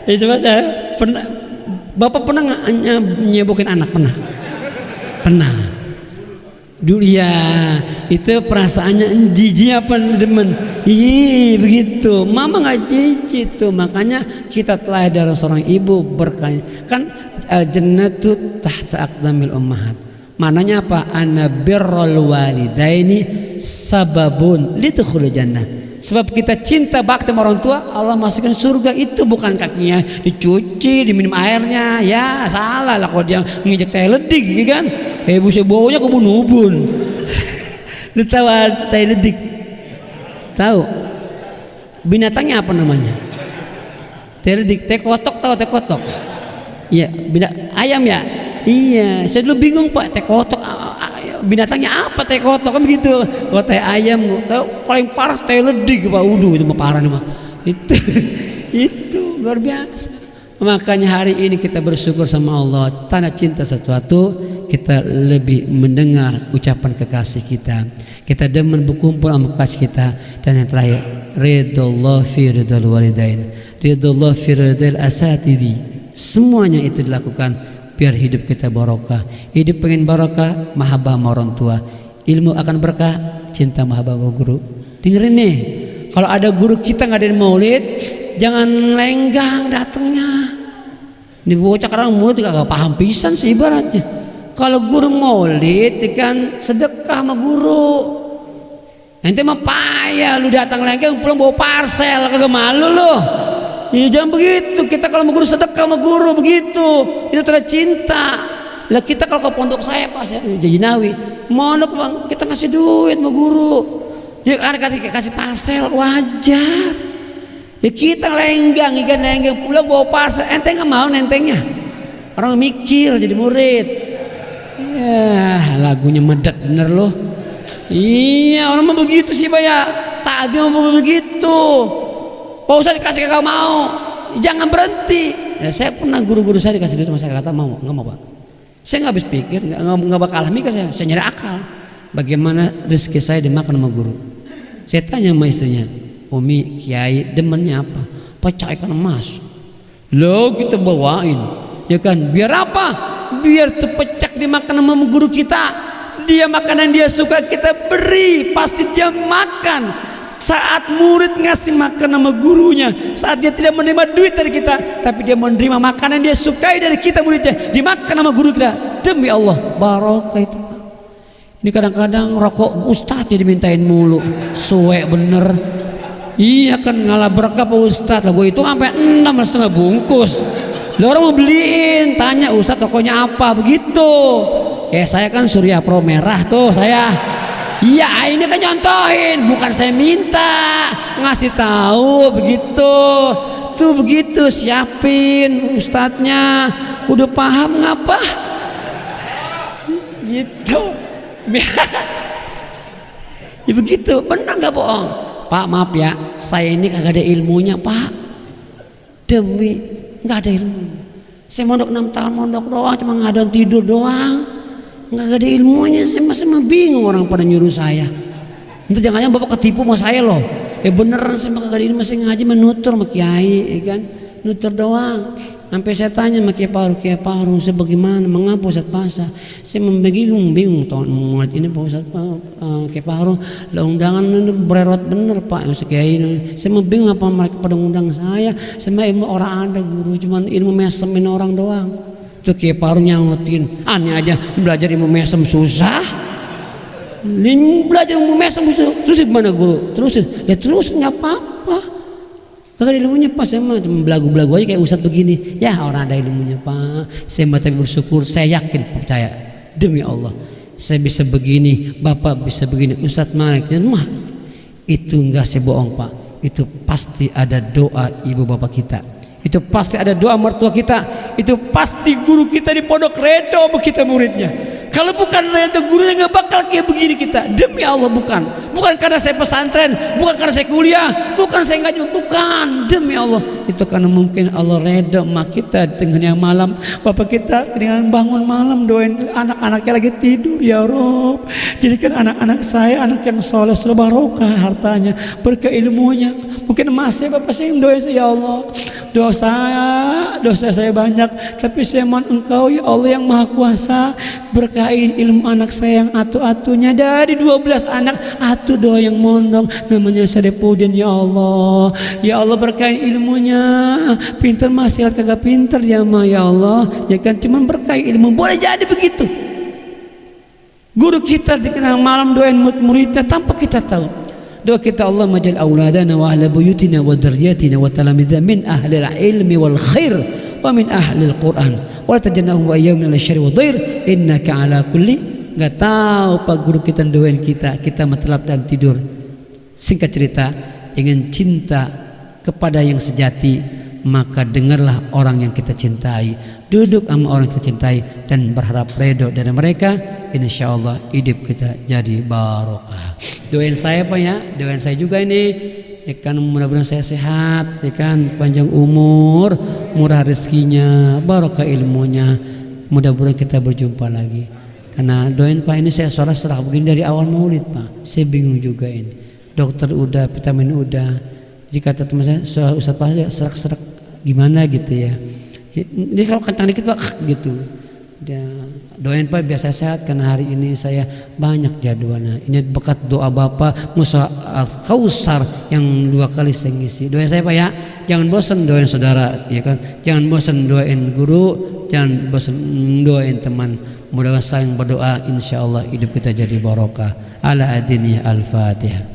Ya coba saya pernah, bapak pernah nggak nyebokin anak? Pernah. Dulu ya itu perasaannya jijik apa demen. Iya begitu. Mama nggak jijik tuh, makanya kita telah dari seorang ibu berkah. Kan al-jannatu tahta aqdamil ummahat. Mananya apa? Anna birrul walidaini sababun lidukhulil jannah. Sebab kita cinta bakti sama orang tua, Allah masukkan surga. Itu bukan kakinya dicuci, diminum airnya. Ya salah lah kalau dia nginjek teh ledik gitu kan. Busnya baunya kebun-ubun. Lu tahu teh ledik? Tahu? Binatangnya apa namanya? Teh ledik, teh kotok, tahu teh kotok? Iya, ayam ya? Iya, saya dulu bingung Pak, teh kotok binatangnya apa teh kotok kan begitu. Kalau teh ayam, paling parah teh ledik Pak. Uduh itu mah parah nih mah. Itu luar biasa. Makanya hari ini kita bersyukur sama Allah. Tanda cinta sesuatu, kita lebih mendengar ucapan kekasih kita. Kita demen berkumpul sama kekasih kita. Dan yang terakhir, ridallah fi ridal walidain, ridallah fi ridal asatidhi. Semuanya itu dilakukan biar hidup kita barokah. Hidup pengen barokah, mahabbah sama orang tua. Ilmu akan berkah, cinta mahabbah sama guru. Dengerin nih, kalau ada guru kita ngadain maulid, jangan lenggang datangnya. Ini bocah sekarang mulut gak paham pisan sih ibaratnya. Kalau guru maulid kan sedekah sama guru. Ente mah payah lu datang lenggang pulang bawa parcel, kagak malu lu. Ya jangan begitu. Kita kalau mau guru sedekah sama guru begitu. Itu tanda cinta. Lah kita kalau ke pondok saya Pak, saya jadi nawi, mondok Bang, kita kasih duit sama guru. Dia kan kasih parcel wajar. Ya kita lenggang, ikan lenggang pulang bawa parcel, ente nggak mau nentengnya. Orang mikir jadi murid. Ya lagunya medet bener loh. Iya orang mah begitu sih Pak ya. Tadi mau begitu. Pak Ustadz dikasih kagak mau, jangan berhenti. Ya, saya pernah guru-guru saya dikasih duit sama saya kata mau, nggak mau Pak. Saya nggak habis pikir, nggak bakal mikir saya nyari akal. Bagaimana rezeki saya dimakan sama guru? Saya tanya sama istrinya, Umi, Kiai demennya apa? Pecah ikan emas. Lo kita bawain, ya kan? Biar apa? Biar tuh pecak dimakan sama guru kita. Dia makanan dia suka kita beri, pasti dia makan. Saat murid ngasih makan sama gurunya, saat dia tidak menerima duit dari kita, tapi dia menerima makanan dia sukai dari kita muridnya, dimakan sama guru kita. Demi Allah, barokah itu. Ini kadang-kadang rokok ustadz dimintain mulu, suwe bener. Iya kan ngalah berkah Pak Ustadz lah, itu sampai 6,5 bungkus. Lah orang mau beliin, tanya Ustadz tokonya apa begitu. Kayak saya kan Surya Pro merah tuh saya. Iya ini kan nyontohin, bukan saya minta, ngasih tahu begitu. Tuh begitu siapin ustadznya, udah paham ngapa? Gitu. Ya begitu, benar nggak bohong? Pak maaf ya, saya ini kagak ada ilmunya Pak. Demi nggak ada ilmu. Saya mondok 6 tahun mondok doang, cuma ngadon tidur doang. Nggak ada ilmunya, saya masih bingung orang pada nyuruh saya. Itu jangan-jangan bapak ketipu sama saya loh. Beneran sih kagak ada ilmu, masih ngaji menutur sama kiai, kan? Nutur doang. Sampai saya tanya sama Kiai Paru, saya bagaimana, mengapa Ustaz Pasha? Saya bingung tahun murid ini Pak Ustaz Kiai Paru, lah undangan ini bererot bener Pak Kiai ini. Saya bingung apa mereka pada undang saya. Saya ilmu orang ada guru, cuman ilmu mesemin orang doang. Tuh Kiai Paru nyautin, aneh aja belajar ilmu mesem susah. Belajar ilmu mesem susah. Terus gimana guru? Terus nggak apa-apa. Kagak ada ilmunya Pak, saya mah cuma belagu-belagu aja kayak ustadz begini. Ya orang ada ilmunya Pak. Saya mah tapi bersyukur, saya yakin percaya Demi Allah, saya bisa begini, Bapak bisa begini, Ustadz Malik mah itu enggak saya bohong Pak. Itu pasti ada doa ibu bapak kita, itu pasti ada doa mertua kita, itu pasti guru kita di pondok redo sama kita muridnya. Kalau bukan redo gurunya nggak bakal kayak begini kita. Demi Allah bukan karena saya pesantren, bukan karena saya kuliah, bukan saya ngaji, bukan. Demi Allah itu karena mungkin Allah redo mak kita di tengahnya malam, bapak kita dengan bangun malam doain anak-anaknya lagi tidur, ya Rob jadikan anak-anak saya anak yang soleh, barokah hartanya, berkah ilmunya. Mungkin masih bapak saya doain saya, ya Allah dosa saya banyak, tapi saya mohon Engkau ya Allah yang Maha Kuasa, berkahin ilmu anak saya yang atu-atunya. Dari 12 anak atu doa yang mondong namanya Sadepudin, ya Allah berkahin ilmunya. Pintar masih kagak pintar ya Ma, ya Allah ya kan, cuman berkahin ilmu. Boleh jadi begitu. Guru kita di tengah malam doain murid-muridnya tanpa kita tahu. Doa kita, Allah majal auladana wa ahla buyutina wa dzurriyyatina wa talamidna min ahli al-ilmi wal khair wa min ahli al-Qur'an wa tajannahu wa ayyam min asy-syarri wa dhair innaka ala kulli. Enggak tahu Pak guru kita doain kita terlelap dalam tidur. Singkat cerita, ingin cinta kepada yang sejati, maka dengarlah orang yang kita cintai, duduk sama orang yang kita cintai dan berharap ridho dari mereka. Insyaallah hidup kita jadi barokah. Doain saya Pak ya, doain saya juga ini ya kan, mudah-mudahan saya sehat ya kan, panjang umur, murah rezekinya, barokah ilmunya. Mudah-mudahan kita berjumpa lagi. Karena doain Pak ini saya suara serak begini dari awal maulid Pak, saya bingung juga ini. Dokter udah, vitamin udah, jadi kata teman saya suara Ustadz Pak serak-serak gimana gitu ya. Ini kalau kencang dikit Pak gitu. Doain Pak biar saya sehat, karena hari ini saya banyak jadwalnya. Ini berkat doa Bapak Musa Al-Kausar yang 2 kali saya ngisi. Doain saya Pak ya, jangan bosan doain saudara ya kan, jangan bosan doain guru, jangan bosan doain teman. Mudah-mudahan saling berdoa, insyaallah hidup kita jadi barokah. Ala adini al-Fatihah.